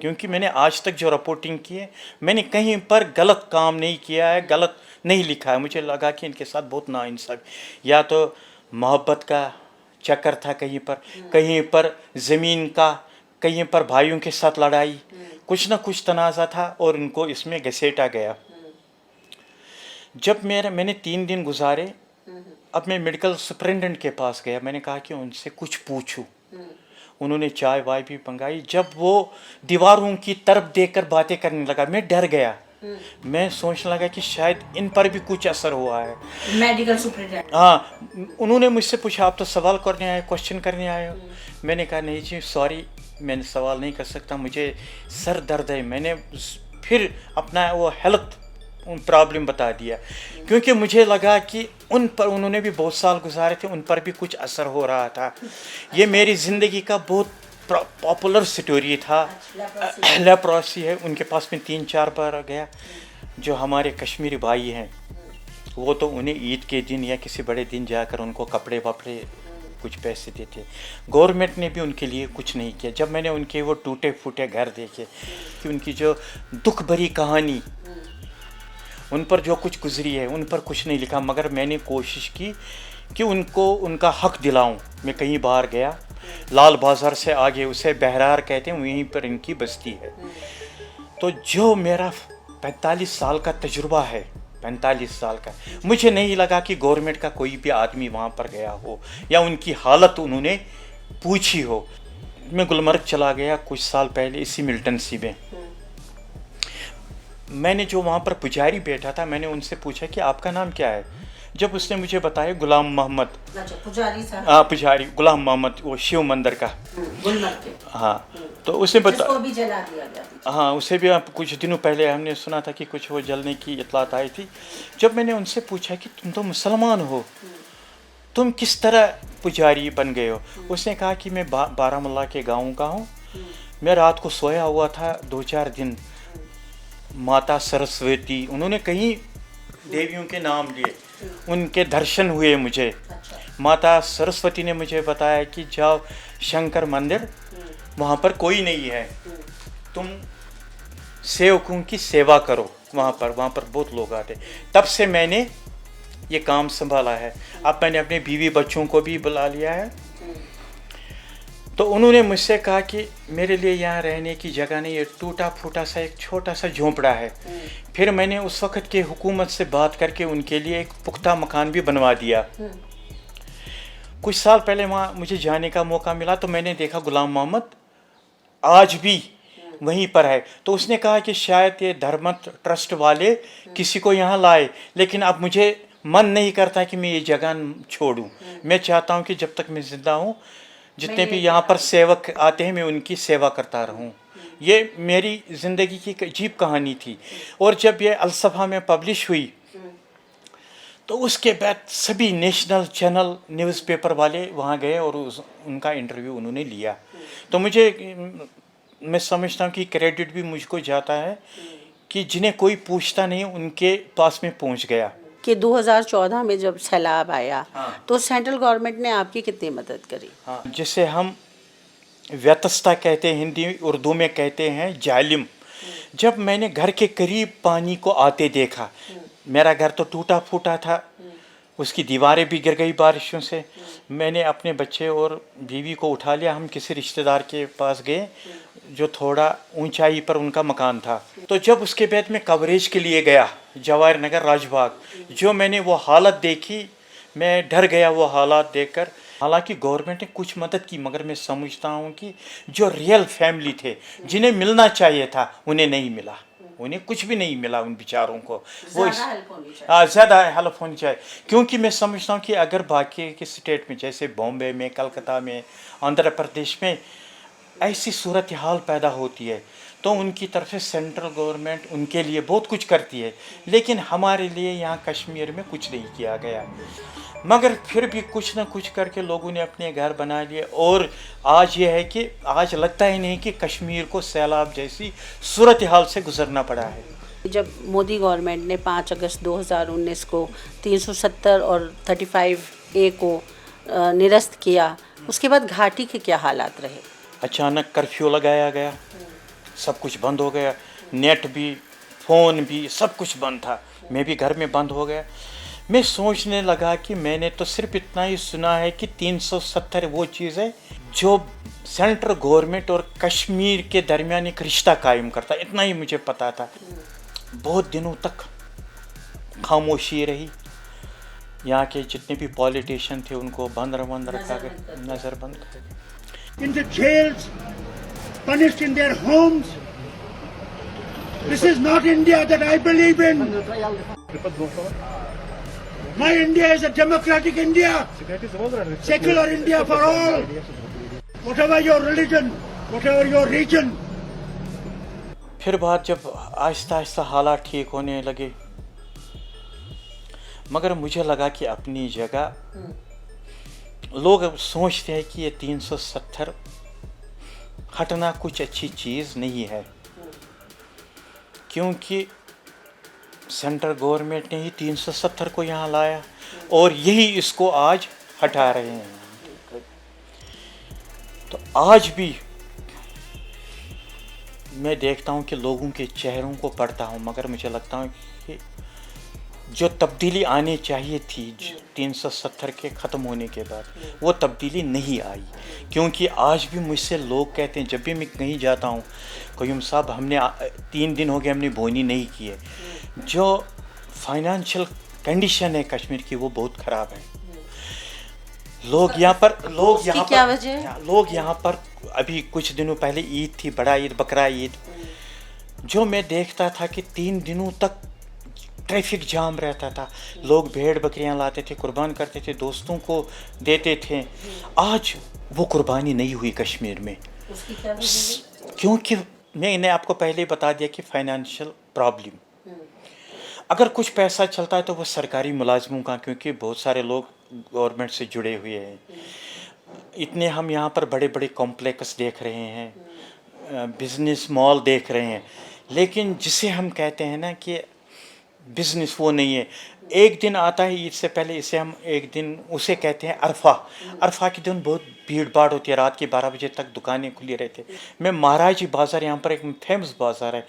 کیونکہ میں نے آج تک جو رپورٹنگ کی ہے، میں نے کہیں پر غلط کام نہیں کیا ہے، غلط نہیں لکھا ہے. مجھے لگا کہ ان کے ساتھ بہت ناانصافی، یا تو محبت کا چکر تھا، کہیں پر زمین کا، کہیں پر بھائیوں کے ساتھ لڑائی، کچھ نہ کچھ تنازع تھا اور ان کو اس میں گھسیٹا گیا. جب میں نے 3 دن گزارے، اب میں میڈیکل سپرنٹینڈنٹ کے پاس گیا. میں نے کہا کہ ان سے کچھ پوچھوں. انہوں نے چائے وائے بھی منگائی. جب وہ دیواروں کی طرف دیکھ کر باتیں کرنے لگا، میں ڈر گیا. میں سوچنے لگا کہ شاید ان پر بھی کچھ اثر ہوا ہے. میڈیکل سپرنٹینڈنٹ ہاں، انہوں نے مجھ سے پوچھا آپ تو سوال کرنے آئے، کوشچن کرنے آئے ہو. میں نے کہا نہیں جی سوری، میں نے سوال نہیں کر سکتا، مجھے سر درد ہے. میں نے پھر اپنا وہ ہیلتھ پرابلم بتا دیا، کیونکہ مجھے لگا کہ ان پر انہوں نے بھی بہت سال گزارے تھے، ان پر بھی کچھ اثر ہو رہا تھا. یہ میری زندگی کا بہت پاپولر سٹوری تھا. لیپروسی ہے، ان کے پاس میں 3-4 بار گیا. جو ہمارے کشمیری بھائی ہیں، وہ تو انہیں عید کے دن یا کسی بڑے دن جا کر ان کو کپڑے وپڑے کچھ پیسے دیتے. گورنمنٹ نے بھی ان کے لیے کچھ نہیں کیا. جب میں نے ان کے وہ ٹوٹے پھوٹے گھر دیکھے، کہ ان کی جو دکھ بھری کہانی، ان پر جو کچھ گزری ہے، ان پر کچھ نہیں لکھا. مگر میں نے کوشش کی کہ ان کو ان کا حق دلاؤں. میں کئی بار گیا، لال بازار سے آگے اسے بہرار کہتے ہیں، وہیں پر ان کی بستی ہے. تو جو میرا 45 سال کا تجربہ ہے، 45 سال کا، مجھے نہیں لگا کہ گورنمنٹ کا کوئی بھی آدمی وہاں پر گیا ہو یا ان کی حالت انہوں نے پوچھی ہو. میں گلمرگ چلا گیا کچھ سال پہلے، اسی ملٹن سی میں. میں نے جو وہاں پر پجاری بیٹھا تھا، میں نے ان سے پوچھا کہ آپ کا نام کیا ہے. جب اس نے مجھے بتایا غلام محمد، پجاری غلام محمد، وہ شیو مندر کا. ہاں، تو اس نے ہاں، اسے بھی کچھ دنوں پہلے ہم نے سنا تھا کہ کچھ وہ جلنے کی اطلاعات آئی تھی. جب میں نے ان سے پوچھا کہ تم تو مسلمان ہو، تم کس طرح پجاری بن گئے ہو. اس نے کہا کہ میں بارہ مولہ کے گاؤں کا ہوں، मैं रात को सोया हुआ था 2-4 दिन। माता सरस्वती, उन्होंने कई देवियों के नाम लिए, उनके दर्शन हुए मुझे। माता सरस्वती ने मुझे बताया कि जाओ शंकर मंदिर, वहाँ पर कोई नहीं है, तुम सेवकों की सेवा करो वहाँ पर बहुत लोग आते। तब से मैंने ये काम संभाला है। अब मैंने अपने बीवी बच्चों को भी बुला लिया है। तो उन्होंने मुझसे कहा कि मेरे लिए यहाँ रहने की जगह नहीं है, टूटा फूटा सा एक छोटा सा झोंपड़ा है। फिर मैंने उस वक़्त के हुकूमत से बात करके उनके लिए एक पुख्ता मकान भी बनवा दिया। कुछ साल पहले वहाँ मुझे जाने का मौका मिला तो मैंने देखा गुलाम मोहम्मद आज भी वहीं पर है। तो उसने कहा कि शायद ये धर्मत ट्रस्ट वाले किसी को यहाँ लाए, लेकिन अब मुझे मन नहीं करता कि मैं ये जगह छोड़ूं। मैं चाहता हूँ कि जब तक मैं ज़िंदा हूँ, जितने भी यहाँ पर सेवक आते हैं, मैं उनकी सेवा करता रहूँ। ये मेरी ज़िंदगी की अजीब कहानी थी। और जब ये अलसफ़ा में पब्लिश हुई तो उसके बाद सभी नेशनल चैनल न्यूज़पेपर वाले वहाँ गए और उनका इंटरव्यू उन्होंने लिया। तो मैं समझता हूँ कि क्रेडिट भी मुझको जाता है कि जिन्हें कोई पूछता नहीं उनके पास में पहुँच गया। कि 2014 में जब सैलाब आया, हाँ। तो सेंट्रल गवर्नमेंट ने आपकी कितनी मदद करी? हाँ, जिसे हम व्यतस्ता कहते हैं, हिंदी उर्दू में कहते हैं जालिम। जब मैंने घर के करीब पानी को आते देखा, मेरा घर तो टूटा फूटा था, उसकी दीवारें भी गिर गई बारिशों से। मैंने अपने बच्चे और बीवी को उठा लिया, हम किसी रिश्तेदार के पास गए जो थोड़ा ऊंचाई पर उनका मकान था। तो जब उसके बाद मैं कवरेज के लिए गया जवाहर नगर राजबाग, जो मैंने वो हालत देखी, मैं डर गया वो हालात देखकर। हालांकि गवर्नमेंट ने कुछ मदद की, मगर मैं समझता हूँ कि जो रियल फैमिली थे, जिन्हें मिलना चाहिए था, उन्हें नहीं मिला, उन्हें कुछ भी नहीं मिला उन बेचारों को। वो ज़्यादा हेल्प होनी चाहिए, क्योंकि मैं समझता हूँ कि अगर बाकी के स्टेट में जैसे बॉम्बे में, कलकत्ता में, आंध्र प्रदेश में ऐसी सूरत हाल पैदा होती है तो उनकी तरफ से सेंट्रल गवर्नमेंट उनके लिए बहुत कुछ करती है, लेकिन हमारे लिए यहाँ कश्मीर में कुछ नहीं किया गया। मगर फिर भी कुछ ना कुछ करके लोगों ने अपने घर बना लिए। और आज ये है कि आज लगता ही नहीं कि कश्मीर को सैलाब जैसी सूरत हाल से गुजरना पड़ा है। जब मोदी गवर्नमेंट ने 5 अगस्त 2019 को 370 और 35A को निरस्त किया, उसके बाद घाटी के क्या हालात रहे? अचानक कर्फ्यू लगाया गया, सब कुछ बंद हो गया, नेट भी, फ़ोन भी, सब कुछ बंद था। मैं भी घर में बंद हो गया। मैं सोचने लगा कि मैंने तो सिर्फ इतना ही सुना है कि 370 वो चीज़ है जो सेंट्रल गवर्नमेंट और कश्मीर के दरमियान एक रिश्ता कायम करता, इतना ही मुझे पता था। बहुत दिनों तक खामोशी रही। यहाँ के जितने भी पॉलिटिशियन थे उनको बंद रखा गया, नज़र बंद कर दिया। In the jails, punished in their homes. This is not India that I believe in. My India is a democratic India, secular India for all. Whatever your religion, whatever your region. फिर बात जब आहिस्ता आहिस्ता हालात ठीक होने लगे, मगर मुझे लगा कि अपनी जगह लोग सोचते हैं कि ये 370 हटना कुछ अच्छी चीज़ नहीं है, क्योंकि सेंट्रल गवर्नमेंट ने ही 370 को यहाँ लाया और यही इसको आज हटा रहे हैं। तो आज भी मैं देखता हूँ कि लोगों के चेहरों को पढ़ता हूँ, मगर मुझे लगता है कि जो तब्दीली आनी चाहिए थी 370 के ख़त्म होने के बाद, वो तब्दीली नहीं आई। क्योंकि आज भी मुझसे लोग कहते हैं, जब भी मैं कहीं जाता हूँ, क़य्यूम साहब हमने 3 दिन हो गए हमने बोनी नहीं की है। जो फाइनेंशियल कंडीशन है कश्मीर की वो बहुत ख़राब है। लोग यहाँ पर अभी कुछ दिनों पहले ईद थी, बड़ा ईद, बकरा ईद, जो मैं देखता था कि 3 दिनों तक ट्रैफिक जाम रहता था। लोग भेड़ बकरियां लाते थे, कुर्बान करते थे, दोस्तों को देते थे। आज वो कुर्बानी नहीं हुई कश्मीर में, क्योंकि मैंने आपको पहले ही बता दिया कि फाइनेंशियल प्रॉब्लम। अगर कुछ पैसा चलता है तो वो सरकारी मुलाजमों का, क्योंकि बहुत सारे लोग गवर्नमेंट से जुड़े हुए हैं। इतने हम यहाँ पर बड़े बड़े कॉम्प्लेक्स देख रहे हैं, बिजनेस मॉल देख रहे हैं, लेकिन जिसे हम कहते हैं ना कि बिजनेस, वो नहीं है। एक दिन आता है ईद से पहले, इसे हम एक दिन उसे कहते हैं अरफा। अरफा के दिन बहुत भीड़ भाड़ होती है, रात के 12 बजे तक दुकानें खुली रहती है। मैं महाराज बाज़ार, यहाँ पर एक फेमस बाज़ार है,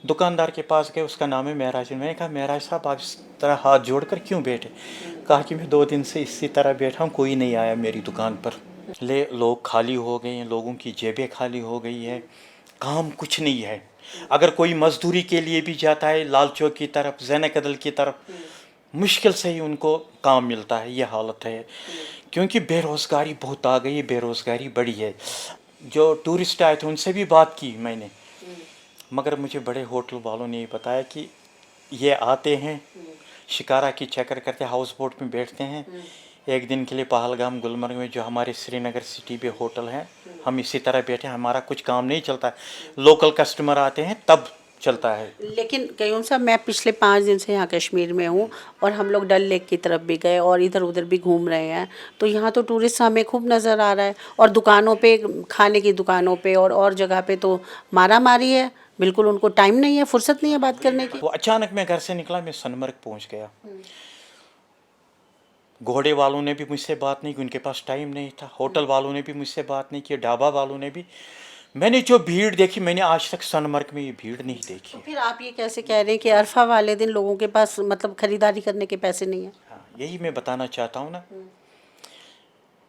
दुकानदार के पास गए, उसका नाम है महराज। मैंने कहा महराज साहब आप इस तरह हाथ जोड़कर क्यों बैठे? कहा कि मैं 2 दिन से इसी तरह बैठा हूँ, कोई नहीं आया मेरी दुकान पर। लोग खाली हो गए हैं, लोगों की जेबें खाली हो गई है, काम कुछ नहीं है। अगर कोई मजदूरी के लिए भी जाता है लाल चौक की तरफ, ज़ैन कदल की तरफ, मुश्किल से ही उनको काम मिलता है। ये हालत है, क्योंकि बेरोज़गारी बहुत आ गई है, बेरोज़गारी बढ़ी है। जो टूरिस्ट आए थे उनसे भी बात की मैंने, मगर मुझे बड़े होटल वालों ने बताया कि ये आते हैं, शिकारा की चक्कर करते, हाउस बोट में बैठते हैं, एक दिन के लिए पहलगाम गुलमर्ग में जो हमारे श्रीनगर सिटी पे होटल हैं, हम इसी तरह बैठे, हमारा कुछ काम नहीं चलता है। लोकल कस्टमर आते हैं तब चलता है। लेकिन कयूम साहब, मैं पिछले 5 दिन से यहाँ कश्मीर में हूँ और हम लोग डल लेक की तरफ भी गए और इधर उधर भी घूम रहे हैं, तो यहाँ तो टूरिस्ट हमें खूब नज़र आ रहा है, और दुकानों पे, खाने की दुकानों पे और जगह पे तो मारा मारी है। बिल्कुल उनको टाइम नहीं है, फुर्सत नहीं है बात करने की। वो अचानक मैं घर से निकला, मैं सोनमर्ग पहुँच गया। घोड़े वालों ने भी मुझसे बात नहीं की, उनके पास टाइम नहीं था। होटल वालों ने भी मुझसे बात नहीं की, ढाबा वालों ने भी। मैंने जो भीड़ देखी, मैंने आज तक सोनमर्ग में ये भीड़ नहीं देखी। फिर आप ये कैसे कह रहे हैं कि अरफा वाले दिन लोगों के पास मतलब खरीदारी करने के पैसे नहीं हैं? हाँ, यही मैं बताना चाहता हूँ ना।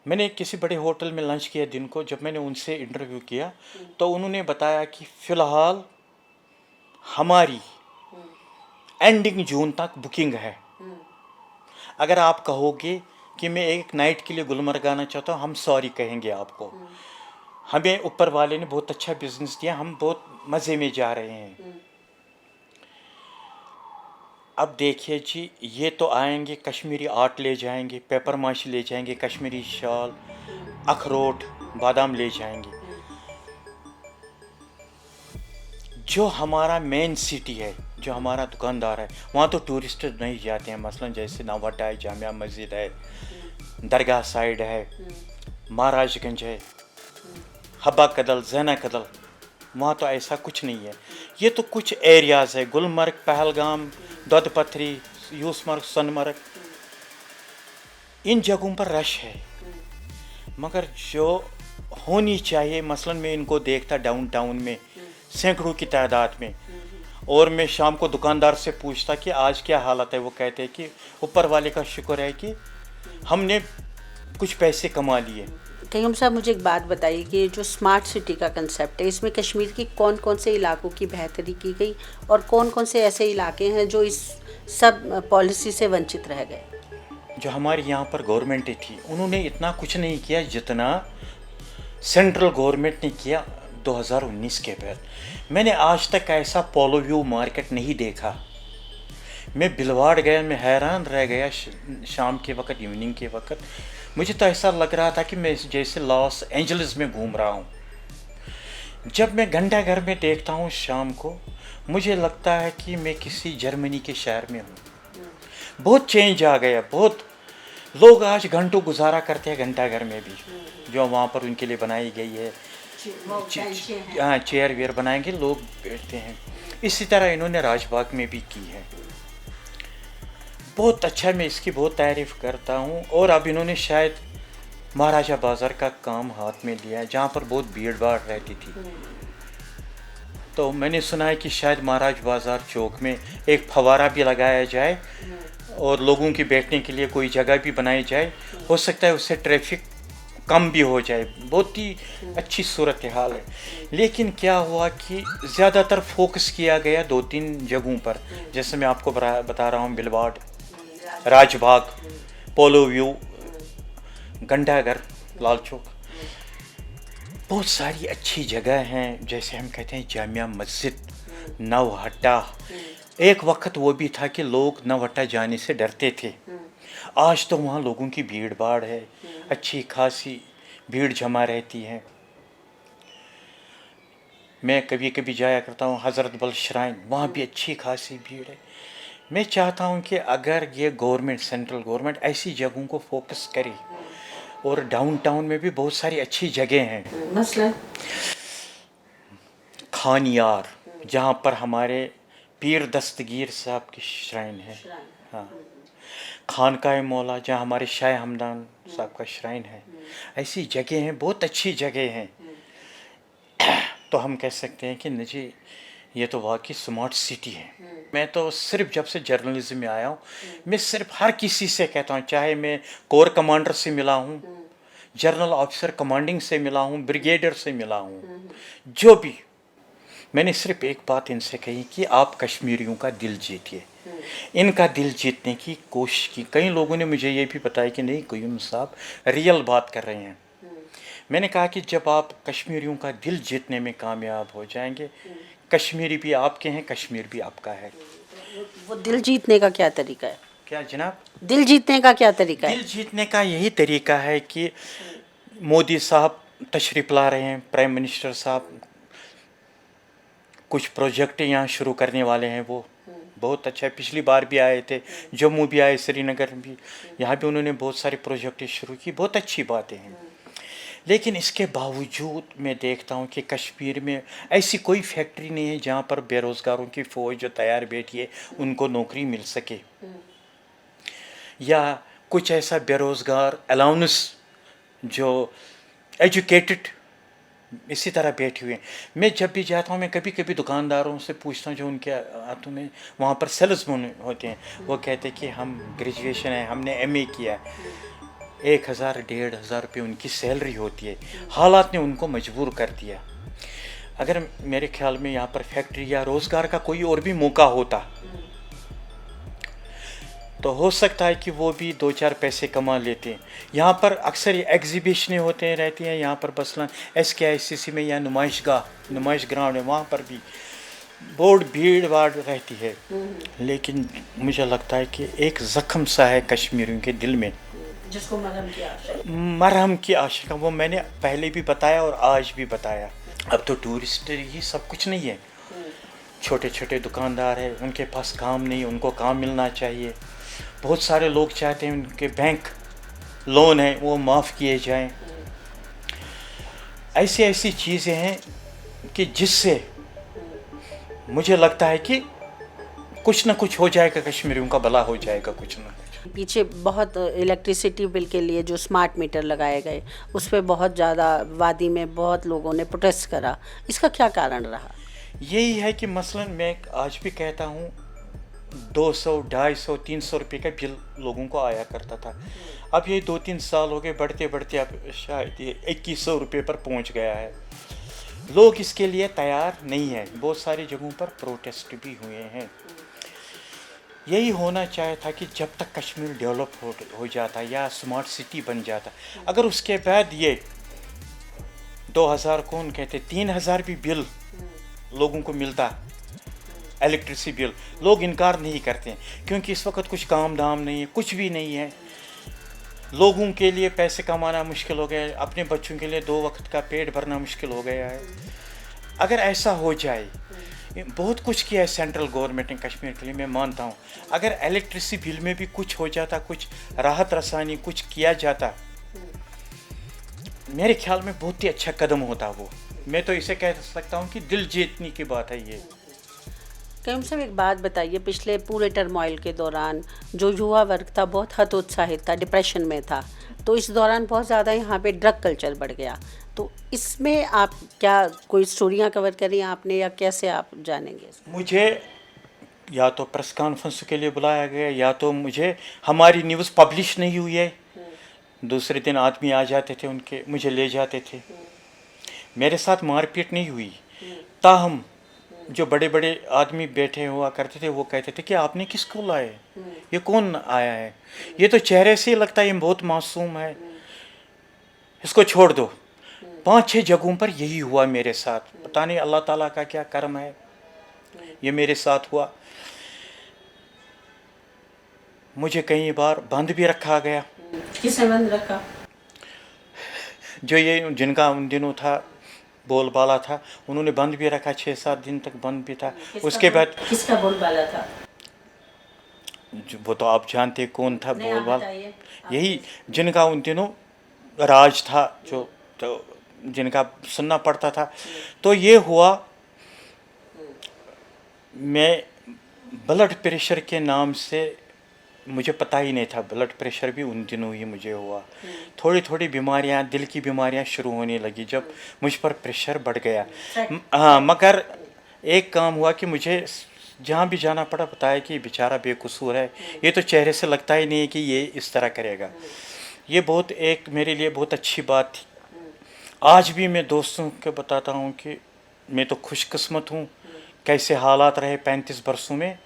मैंने किसी बड़े होटल में लंच किया दिन को, जब मैंने उनसे इंटरव्यू किया तो उन्होंने बताया कि फ़िलहाल हमारी एंडिंग जून तक बुकिंग है। अगर आप कहोगे कि मैं एक नाइट के लिए गुलमर्ग आना चाहता हूँ, हम सॉरी कहेंगे आपको। हमें ऊपर वाले ने बहुत अच्छा बिजनेस दिया, हम बहुत मज़े में जा रहे हैं। अब देखिए जी, ये तो आएंगे, कश्मीरी आर्ट ले जाएंगे, पेपर माशी ले जाएंगे, कश्मीरी शाल, अखरोट, बादाम ले जाएंगे। जो हमारा मेन सिटी है, जो हमारा दुकानदार है, वहाँ तो टूरिस्ट नहीं जाते हैं। मसलन जैसे नवाटा है, जामिया मस्जिद है, दरगाह साइड है, महाराजगंज है, हब्बा कदल, ज़ैना कदल, वहाँ तो ऐसा कुछ नहीं है। ये तो कुछ एरियाज़ है, गुलमर्ग, पहलगाम, दौद पथरी, यूसमर्ग, सोनमर्ग, इन जगहों पर रश है। मगर जो होनी चाहिए, मसलन मैं इनको देखता डाउन टाउन में सैकड़ों की तादाद में, और मैं शाम को दुकानदार से पूछता कि आज क्या हालत है, वो कहते हैं कि ऊपर वाले का शुक्र है कि हमने कुछ पैसे कमा लिए। कयूम साहब, मुझे एक बात बताइए कि जो स्मार्ट सिटी का कंसेप्ट है, इसमें कश्मीर की कौन कौन से इलाकों की बेहतरी की गई और कौन कौन से ऐसे इलाके हैं जो इस सब पॉलिसी से वंचित रह गए? जो हमारे यहाँ पर गवर्नमेंट थी, उन्होंने इतना कुछ नहीं किया जितना सेंट्रल गवर्नमेंट ने किया 2019 के बाद। मैंने आज तक ऐसा पोलो व्यू मार्केट नहीं देखा। मैं बिलवाड़ गया, मैं हैरान रह गया शाम के वक्त, इवनिंग के वक्त। मुझे तो ऐसा लग रहा था कि मैं जैसे लॉस एंजल्स में घूम रहा हूँ। जब मैं घंटा घर में देखता हूँ शाम को, मुझे लगता है कि मैं किसी जर्मनी के शहर में हूँ। बहुत चेंज आ गया, बहुत लोग आज घंटों गुजारा करते हैं घंटा घर में भी, जो वहाँ पर उनके लिए बनाई गई है। हाँ, चेयर वेयर बनाएंगे, लोग बैठते हैं। इसी तरह इन्होंने राजबाग में भी की है। बहुत अच्छा, मैं इसकी बहुत तारीफ़ करता हूँ। और अब इन्होंने शायद महाराजा बाज़ार का काम हाथ में लिया है, जहाँ पर बहुत भीड़ भाड़ रहती थी। तो मैंने सुना है कि शायद महाराज बाज़ार चौक में एक फवारा भी लगाया जाए और लोगों की बैठने के लिए कोई जगह भी बनाई जाए। हो सकता है उससे ट्रैफिक कम भी हो जाए। बहुत ही अच्छी सूरत हाल है। लेकिन क्या हुआ कि ज़्यादातर फोकस किया गया 2-3 जगहों पर, जैसे मैं आपको बता रहा हूँ, बिलवाड़, राजबाग, पोलो व्यू, घंटाघर, लाल चौक। बहुत सारी अच्छी जगह हैं, जैसे हम कहते हैं जामिया मस्जिद, नवहट्टा। एक वक्त वो भी था कि लोग नवहट्टा जाने से डरते थे। आज तो वहाँ लोगों की भीड़ भाड़ है, अच्छी खासी भीड़ जमा रहती है। मैं कभी कभी जाया करता हूँ हज़रत बल श्राइन, वहाँ भी अच्छी खासी भीड़ है। मैं चाहता हूँ कि अगर ये गवर्नमेंट, सेंट्रल गवर्नमेंट ऐसी जगहों को फोकस करे, और डाउन टाउन में भी बहुत सारी अच्छी जगह हैं। خانیار جہاں پر ہمارے پیر دستگیر صاحب کی شرائن ہے، ہاں، خانقاہ مولا جہاں ہمارے شاہ ہمدان صاحب کا شرائن ہے، ایسی جگہ ہیں، بہت اچھی جگہ ہیں. تو ہم کہہ سکتے ہیں کہ نجی یہ تو واقعی سمارٹ سٹی ہے. میں تو صرف جب سے جرنلزم میں آیا ہوں میں صرف ہر کسی سے کہتا ہوں، چاہے میں کور کمانڈر سے ملا ہوں، جنرل آفیسر کمانڈنگ سے ملا ہوں، بریگیڈر سے ملا ہوں، جو بھی، میں نے صرف ایک بات ان سے کہی کہ آپ کشمیریوں کا دل جیتیے. ان کا دل جیتنے کی کوشش کی. کئی لوگوں نے مجھے یہ بھی بتایا کہ نہیں قیوم صاحب ریئل بات کر رہے ہیں. میں نے کہا کہ جب آپ کشمیریوں کا دل جیتنے میں کامیاب ہو جائیں گے، کشمیری بھی آپ کے ہیں، کشمیر بھی آپ کا ہے. وہ دل جیتنے کا کیا طریقہ ہے؟ کیا جناب؟ دل جیتنے کا کیا طریقہ ہے؟ دل جیتنے کا یہی طریقہ ہے کہ مودی صاحب تشریف لا رہے ہیں، پرائم منسٹر صاحب کچھ پروجیکٹ یہاں شروع کرنے والے ہیں، وہ بہت اچھا ہے. پچھلی بار بھی آئے تھے، جموں بھی آئے، سری نگر بھی، یہاں بھی انہوں نے بہت سارے پروجیکٹ شروع کی، بہت اچھی باتیں ہیں. لیکن اس کے باوجود میں دیکھتا ہوں کہ کشمیر میں ایسی کوئی فیکٹری نہیں ہے جہاں پر بے روزگاروں کی فوج جو تیار بیٹھی ہے ان کو نوکری مل سکے، یا کچھ ایسا بے روزگار الاؤنس جو ایجوکیٹڈ اسی طرح بیٹھے ہوئے ہیں. میں جب بھی جاتا ہوں میں کبھی کبھی دکانداروں سے پوچھتا ہوں جو ان کے ہاتھوں میں وہاں پر سیلز مین ہوتے ہیں، وہ کہتے ہیں کہ ہم گریجویشن ہے، ہم نے ایم اے کیا ہے، 1000 1500 روپے ان کی سیلری ہوتی ہے. حالات نے ان کو مجبور کر دیا. اگر میرے خیال میں یہاں پر فیکٹری یا روزگار کا کوئی اور بھی موقع ہوتا تو ہو سکتا ہے کہ وہ بھی 2-4 پیسے کما لیتے ہیں. یہاں پر اکثر ایگزیبیشنیں ہوتے رہتی ہیں یہاں پر، مثلاً SKICC میں یا نمائش گراؤنڈ ہے، وہاں پر بھی بہت بھیڑ باڑ رہتی ہے. لیکن مجھے لگتا ہے کہ ایک زخم سا ہے کشمیریوں کے دل میں، جس کو مرہم کی عاشق. وہ میں نے پہلے بھی بتایا اور آج بھی بتایا. اب تو ٹورسٹ ہی سب کچھ نہیں ہے، چھوٹے چھوٹے دکاندار ہیں، ان کے پاس کام نہیں، ان کو کام ملنا چاہیے. بہت سارے لوگ چاہتے ہیں ان کے بینک لون ہیں وہ معاف کیے جائیں. ایسی چیزیں ہیں کہ جس سے مجھے لگتا ہے کہ کچھ نہ کچھ ہو جائے گا، کشمیریوں کا بھلا ہو جائے گا کچھ نہ کچھ. پیچھے بہت الیکٹریسٹی بل کے لیے جو اسمارٹ میٹر لگائے گئے اس پہ بہت زیادہ وادی میں بہت لوگوں نے پروٹیسٹ کرا، اس کا کیا کارن رہا؟ یہی ہے کہ مثلاً میں آج بھی کہتا ہوں 200 250 300 روپے کا بل لوگوں کو آیا کرتا تھا. اب یہ 2-3 سال ہو گئے، بڑھتے بڑھتے اب شاید یہ 2100 روپے پر پہنچ گیا ہے. لوگ اس کے لیے تیار نہیں ہیں. بہت ساری جگہوں پر پروٹیسٹ بھی ہوئے ہیں. یہی ہونا چاہیے تھا کہ جب تک کشمیر ڈیولپ ہو جاتا یا اسمارٹ سٹی بن جاتا، اگر اس کے بعد یہ 2000 کون کہتے 3000 بھی بل لوگوں کو ملتا، الیکٹریسٹی بل، لوگ انکار نہیں کرتے ہیں کیونکہ اس وقت کچھ کام دھام نہیں ہے، کچھ بھی نہیں ہے. لوگوں کے لیے پیسے کمانا مشکل ہو گیا ہے، اپنے بچوں کے لیے 2 وقت کا پیٹ بھرنا مشکل ہو گیا ہے. اگر ایسا ہو جائے، بہت کچھ کیا ہے سینٹرل گورنمنٹ نے کشمیر کے لیے، میں مانتا ہوں. اگر الیکٹریسٹی بل میں بھی کچھ ہو جاتا، کچھ راحت رسانی کچھ کیا جاتا، میرے خیال میں بہت ہی اچھا قدم ہوتا وہ. میں تو اسے کہہ سکتا ہوں کہ دل جیتنے کی بات ہے یہ. قیوم صاحب ایک بات بتائیے، پچھلے پورے ٹرموائل کے دوران جو یووا ورگ تھا بہت ہتوتساہت تھا، ڈپریشن میں تھا، تو اس دوران بہت زیادہ یہاں پہ ڈرگ کلچر بڑھ گیا. تو اس میں آپ کیا کوئی اسٹوریاں کور کریں آپ نے، یا کیسے آپ جانیں گے؟ مجھے یا تو پریس کانفرنس کے لیے بلایا گیا، یا تو مجھے ہماری نیوز پبلش نہیں ہوئی ہے، دوسرے دن آدمی آ جاتے تھے ان کے، مجھے لے جاتے تھے. میرے ساتھ مار پیٹ نہیں ہوئی، تاہم جو بڑے بڑے آدمی بیٹھے ہوا کرتے تھے وہ کہتے تھے کہ آپ نے کس کو لائے، یہ کون آیا ہے، یہ تو چہرے سے ہی لگتا ہے یہ بہت معصوم ہے، اس کو چھوڑ دو. 5-6 جگہوں پر یہی ہوا میرے ساتھ. پتہ نہیں اللہ تعالیٰ کا کیا کرم ہے، یہ میرے ساتھ ہوا. مجھے کئی بار بند بھی رکھا گیا. کس نے بند رکھا؟ جو یہ جن کا ان دنوں تھا بول بالا تھا، انہوں نے بند بھی رکھا، 6-7 دن تک بند بھی تھا. اس کے بعد کس کا بول بالا تھا؟ وہ تو آپ جانتے کون تھا بول بالا، یہی جن کا ان دنوں راج تھا، جو جن کا سننا پڑتا تھا. تو یہ ہوا मैं ब्लड प्रेशर के नाम से मुझे पता ही नहीं था, ब्लड प्रेशर भी उन दिनों ही मुझे हुआ। थोड़ी थोड़ी बीमारियां, दिल की बीमारियां शुरू होने लगी जब मुझ पर प्रेशर बढ़ गया। हाँ, मगर एक काम हुआ कि मुझे जहाँ भी जाना पड़ा बताया कि बेचारा बेकसूर है, ये तो चेहरे से लगता ही नहीं है कि ये इस तरह करेगा। ये बहुत एक मेरे लिए बहुत अच्छी बात थी। आज भी मैं दोस्तों को बताता हूँ कि मैं तो खुशकिस्मत हूँ, कैसे हालात रहे 35 वर्षों में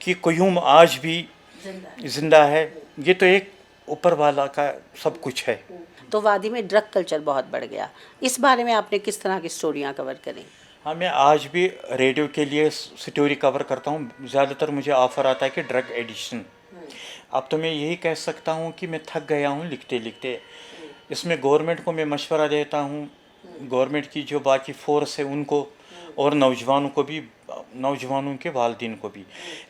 कि क्यूम आज भी जिंदा है। ये तो एक ऊपर वाला का सब कुछ है। तो वादी में ड्रग कल्चर बहुत बढ़ गया, इस बारे में आपने किस तरह की स्टोरियाँ कवर करी? हाँ, मैं आज भी रेडियो के लिए स्टोरी कवर करता हूँ। ज़्यादातर मुझे ऑफ़र आता है कि ड्रग एडिक्शन। अब तो मैं यही कह सकता हूँ कि मैं थक गया हूँ लिखते लिखते। इसमें गवर्नमेंट को मैं मशवरा देता हूँ, गवर्नमेंट की जो बाकी फोर्स है उनको, और नौजवानों को भी, नौजवानों के वालिदैन को भी।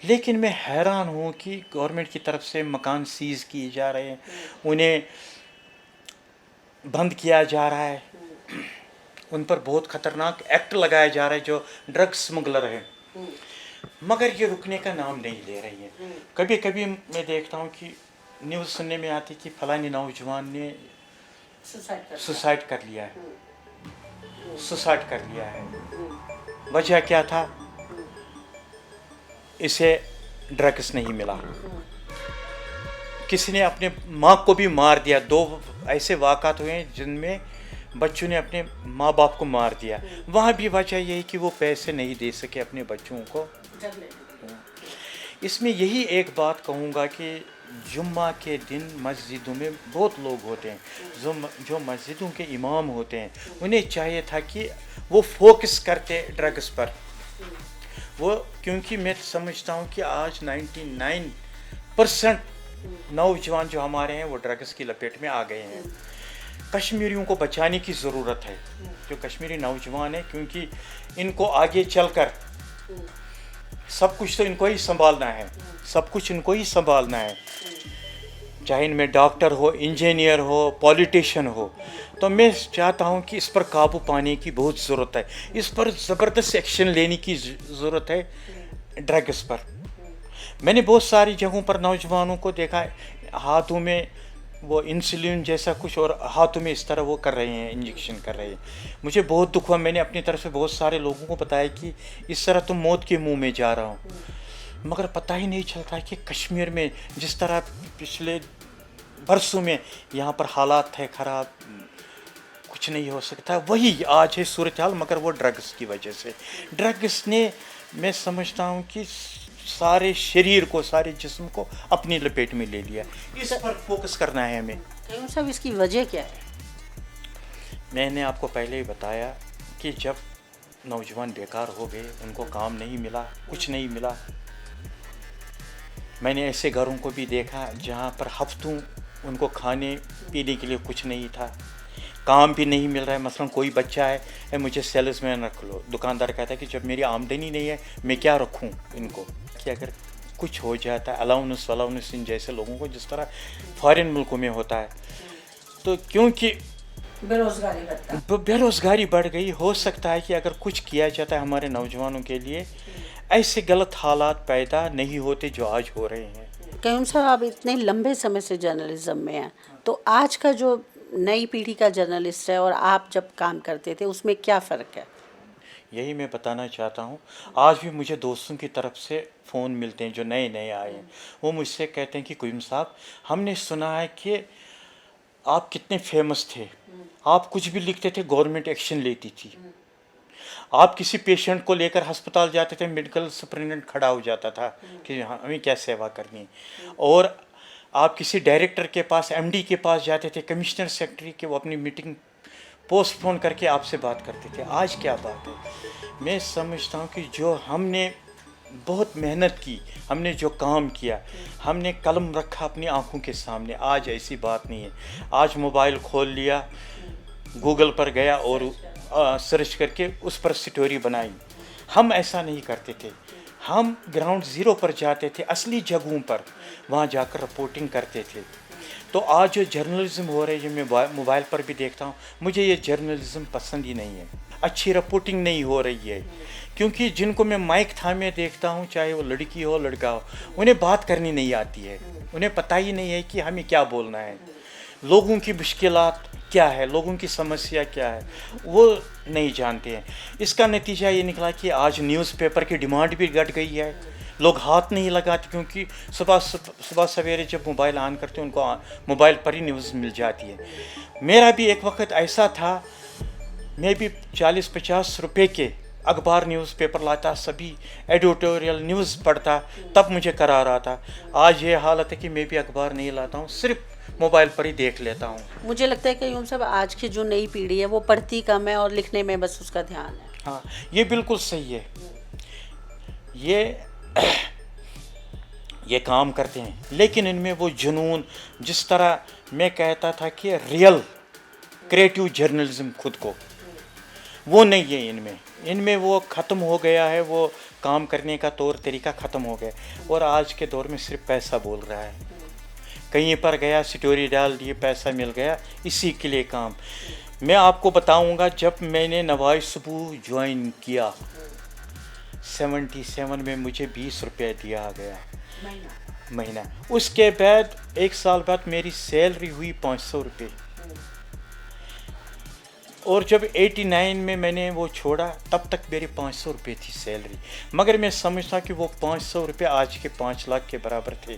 लेकिन मैं हैरान हूँ कि गवर्नमेंट की तरफ से मकान सीज़ किए जा रहे हैं, उन्हें बंद किया जा रहा है, उन पर बहुत ख़तरनाक एक्ट लगाया जा रहा है जो ड्रग स्मगलर है, मगर ये रुकने का नाम नहीं ले रही है। कभी कभी मैं देखता हूँ कि न्यूज़ सुनने में आती कि फलानी नौजवान ने सुसाइड कर लिया है, सुसाइड कर लिया है। वजह क्या था? इसे ड्रग्स नहीं मिला। किसी ने अपने माँ को भी मार दिया। 2 ऐसे वाक़ात हुए हैं जिनमें बच्चों ने अपने माँ बाप को मार दिया। वहाँ भी वजह यही कि वो पैसे नहीं दे सके अपने बच्चों को। इसमें यही एक बात कहूँगा कि जुम्मा के दिन मस्जिदों में बहुत लोग होते हैं, जो मस्जिदों के इमाम होते हैं, उन्हें चाहिए था कि वो फोकस करते ड्रग्स पर। वो क्योंकि मैं समझता हूँ कि आज 99% नौजवान जो हमारे हैं वो ड्रग्स की लपेट में आ गए हैं। कश्मीरियों को बचाने की ज़रूरत है, जो कश्मीरी नौजवान है, क्योंकि इनको आगे चलकर सब कुछ तो इनको ही संभालना है, सब कुछ इनको ही संभालना है, चाहे इनमें डॉक्टर हो, इंजीनियर हो, पॉलिटिशियन हो। तो मैं चाहता हूँ कि इस पर काबू पाने की बहुत ज़रूरत है, इस पर ज़बरदस्त एक्शन लेने की ज़रूरत है ड्रग्स पर। मैंने बहुत सारी जगहों पर नौजवानों को देखा है, हाथों में वो इंसुलिन जैसा कुछ और हाथों में इस तरह वो कर रहे हैं, इंजेक्शन कर रहे हैं। मुझे बहुत दुख हुआ। मैंने अपनी तरफ से बहुत सारे लोगों को बताया कि इस तरह तो मौत के मुंह में जा रहा हूँ, मगर पता ही नहीं चलता कि कश्मीर में जिस तरह पिछले बरसों में यहाँ पर हालात थे ख़राब, कुछ नहीं हो सकता। वही आज है सूरत हाल, मगर वो ड्रग्स की वजह से। ड्रग्स ने, मैं समझता हूँ कि सारे शरीर को, सारे जिस्म को अपनी लपेट में ले लिया। इस पर फोकस करना है हमें। कयूम साहब, इसकी वजह क्या है? मैंने आपको पहले ही बताया कि जब नौजवान बेकार हो गए, उनको काम नहीं मिला, कुछ नहीं मिला। मैंने ऐसे घरों को भी देखा जहाँ पर हफ्तों उनको खाने पीने के लिए कुछ नहीं था, काम भी नहीं मिल रहा है। मसलन कोई बच्चा है, मुझे सेल्समैन रख लो, दुकानदार कहता है कि जब मेरी आमदनी नहीं है मैं क्या रखूं इनको, कि अगर कुछ हो जाता है अलाउंस इन जैसे लोगों को जिस तरह फॉरेन मुल्कों में होता है, तो क्योंकि बेरोज़गारी बढ़ गई, हो सकता है कि अगर कुछ किया जाता है हमारे नौजवानों के लिए, ऐसे गलत हालात पैदा नहीं होते जो आज हो रहे हैं। कयूम साहब, आप इतने लंबे समय से जर्नलिज्म में हैं, तो आज का जो नई पीढ़ी का जर्नलिस्ट है और आप जब काम करते थे उसमें क्या फ़र्क है? यही मैं बताना चाहता हूँ। आज भी मुझे दोस्तों की तरफ से फ़ोन मिलते हैं जो नए नए आए हैं, वो मुझसे कहते हैं कि कयूम साहब, हमने सुना है कि आप कितने फेमस थे, आप कुछ भी लिखते थे गवर्नमेंट एक्शन लेती थी, आप किसी पेशेंट को लेकर अस्पताल जाते थे, मेडिकल सुपरिटेंडेंट खड़ा हो जाता था कि हमें क्या सेवा करनी है, और आप किसी डायरेक्टर के पास, एमडी के पास जाते थे, कमिश्नर सेक्रेटरी के, वो अपनी मीटिंग पोस्टपोन करके आपसे बात करते थे। आज क्या बात है? मैं समझता हूँ कि जो हमने बहुत मेहनत की, हमने जो काम किया, हमने कलम रखा अपनी आंखों के सामने, आज ऐसी बात नहीं है। आज मोबाइल खोल लिया, गूगल पर गया और सर्च करके उस पर स्टोरी बनाई। हम ऐसा नहीं करते थे, हम ग्राउंड ज़ीरो पर जाते थे, असली जगहों पर, वहाँ जाकर रिपोर्टिंग करते थे। तो आज जो जर्नलिज्म हो रही है, मैं मोबाइल पर भी देखता हूँ, मुझे ये जर्नलिज्म पसंद ही नहीं है। अच्छी रिपोर्टिंग नहीं हो रही है, क्योंकि जिनको मैं माइक थामे देखता हूँ, चाहे वो लड़की हो लड़का हो, उन्हें बात करनी नहीं आती है, उन्हें पता ही नहीं है कि हमें क्या बोलना है, लोगों की मुश्किलात क्या है, लोगों की समस्या क्या है, वो नहीं जानते हैं। इसका नतीजा ये निकला कि आज न्यूज़पेपर की डिमांड भी घट गई है, लोग हाथ नहीं लगाते, क्योंकि सुबह सवेरे जब मोबाइल ऑन करते हैं उनको मोबाइल पर ही न्यूज़ मिल जाती है। मेरा भी एक वक्त ऐसा था, मैं भी 40-50 रुपए के अखबार न्यूज़पेपर लाता, सभी एडिटोरियल न्यूज़ पढ़ता, तब मुझे करार आता। आज ये हालत है कि मैं भी अखबार नहीं लाता हूँ, सिर्फ मोबाइल पर ही देख लेता हूँ। मुझे लगता है कि यूँ सब आज की जो नई पीढ़ी है वो पढ़ती कम है और लिखने में बस उसका ध्यान है। हाँ, ये बिल्कुल सही है, ये काम करते हैं, लेकिन इनमें वो जुनून, जिस तरह मैं कहता था कि रियल क्रिएटिव जर्नलिज्म खुद को, वो नहीं है इनमें वो ख़त्म हो गया है, वो काम करने का तौर तरीका ख़त्म हो गया, और आज के दौर में सिर्फ पैसा बोल रहा है। कहीं पर गया, स्टोरी डाल दी, पैसा मिल गया, इसी के लिए काम। मैं आपको बताऊंगा, जब मैंने नवाज सुबह ज्वाइन किया 77 में, मुझे 20 रुपये दिया गया महीना। उसके बाद 1 साल बाद मेरी सैलरी हुई 500 रुपये, और जब 89 में मैंने वो छोड़ा, तब तक मेरी 500 रुपये थी सैलरी। मगर मैं समझता कि वो 500 रुपये आज के 5 लाख के बराबर थे,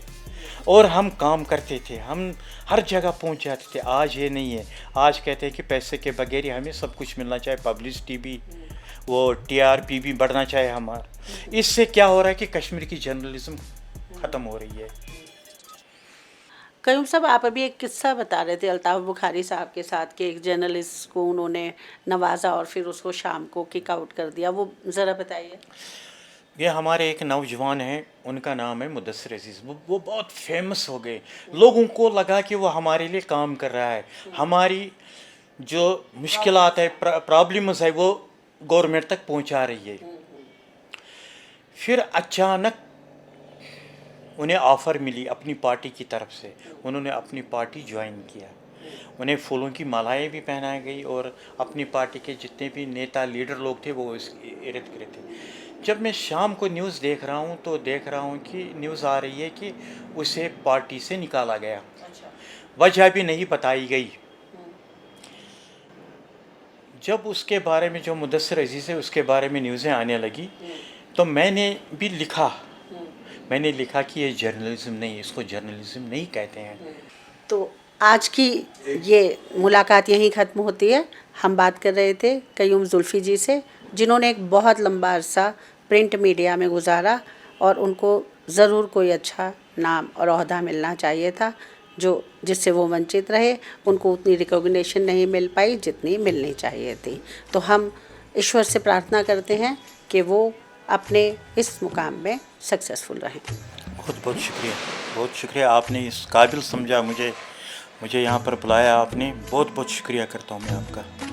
और हम काम करते थे, हम हर जगह पहुंच जाते थे। आज ये नहीं है, आज कहते हैं कि पैसे के बगैर ही हमें सब कुछ मिलना चाहिए, पब्लिसिटी भी, वो TRP भी बढ़ना चाहिए हमारा। इससे क्या हो रहा है कि कश्मीर की जर्नलिज्म ख़त्म हो रही है। कयूम साहब, आप अभी एक किस्सा बता रहे थे अल्ताफ़ बुखारी साहब के साथ कि एक जर्नलिस्ट को उन्होंने नवाजा और फिर उसको शाम को किक आउट कर दिया, वो ज़रा बताइए। ये हमारे एक नौजवान हैं, उनका नाम है मुदस्सिर अजीज़। वो बहुत फेमस हो गए, लोगों को लगा कि वो हमारे लिए काम कर रहा है, हमारी जो मुश्किलात है, प्रॉब्लम्स है, वो गवर्नमेंट तक पहुंचा रही है। फिर अचानक उन्हें ऑफ़र मिली अपनी पार्टी की तरफ से, उन्होंने अपनी पार्टी ज्वाइन किया, उन्हें फूलों की मालाएं भी पहनाई गई, और अपनी पार्टी के जितने भी नेता लीडर लोग थे वो इस इर्द गिर्द थे। जब मैं शाम को न्यूज़ देख रहा हूँ तो देख रहा हूँ कि न्यूज़ आ रही है कि उसे पार्टी से निकाला गया, वजह भी नहीं बताई गई। जब उसके बारे में, जो मुदस्सिर अजीज़ है, उसके बारे में न्यूज़ें आने लगी, तो मैंने भी लिखा, मैंने लिखा कि ये जर्नलिज्म नहीं, इसको जर्नलिज्म नहीं कहते हैं। तो आज की ये मुलाकात यहीं ख़त्म होती है। हम बात कर रहे थे कयूम जुल्फ़ी जी से, जिन्होंने एक बहुत लंबा अरसा प्रिंट मीडिया में गुजारा, और उनको ज़रूर कोई अच्छा नाम और ओहदा मिलना चाहिए था, जिससे वो वंचित रहे। उनको उतनी रिकॉग्निशन नहीं मिल पाई जितनी मिलनी चाहिए थी। तो हम ईश्वर से प्रार्थना करते हैं कि वो अपने इस मुकाम में सक्सेसफुल रहें। बहुत बहुत शुक्रिया, आपने इस काबिल समझा मुझे यहाँ पर बुलाया आपने, बहुत शुक्रिया करता हूँ मैं आपका।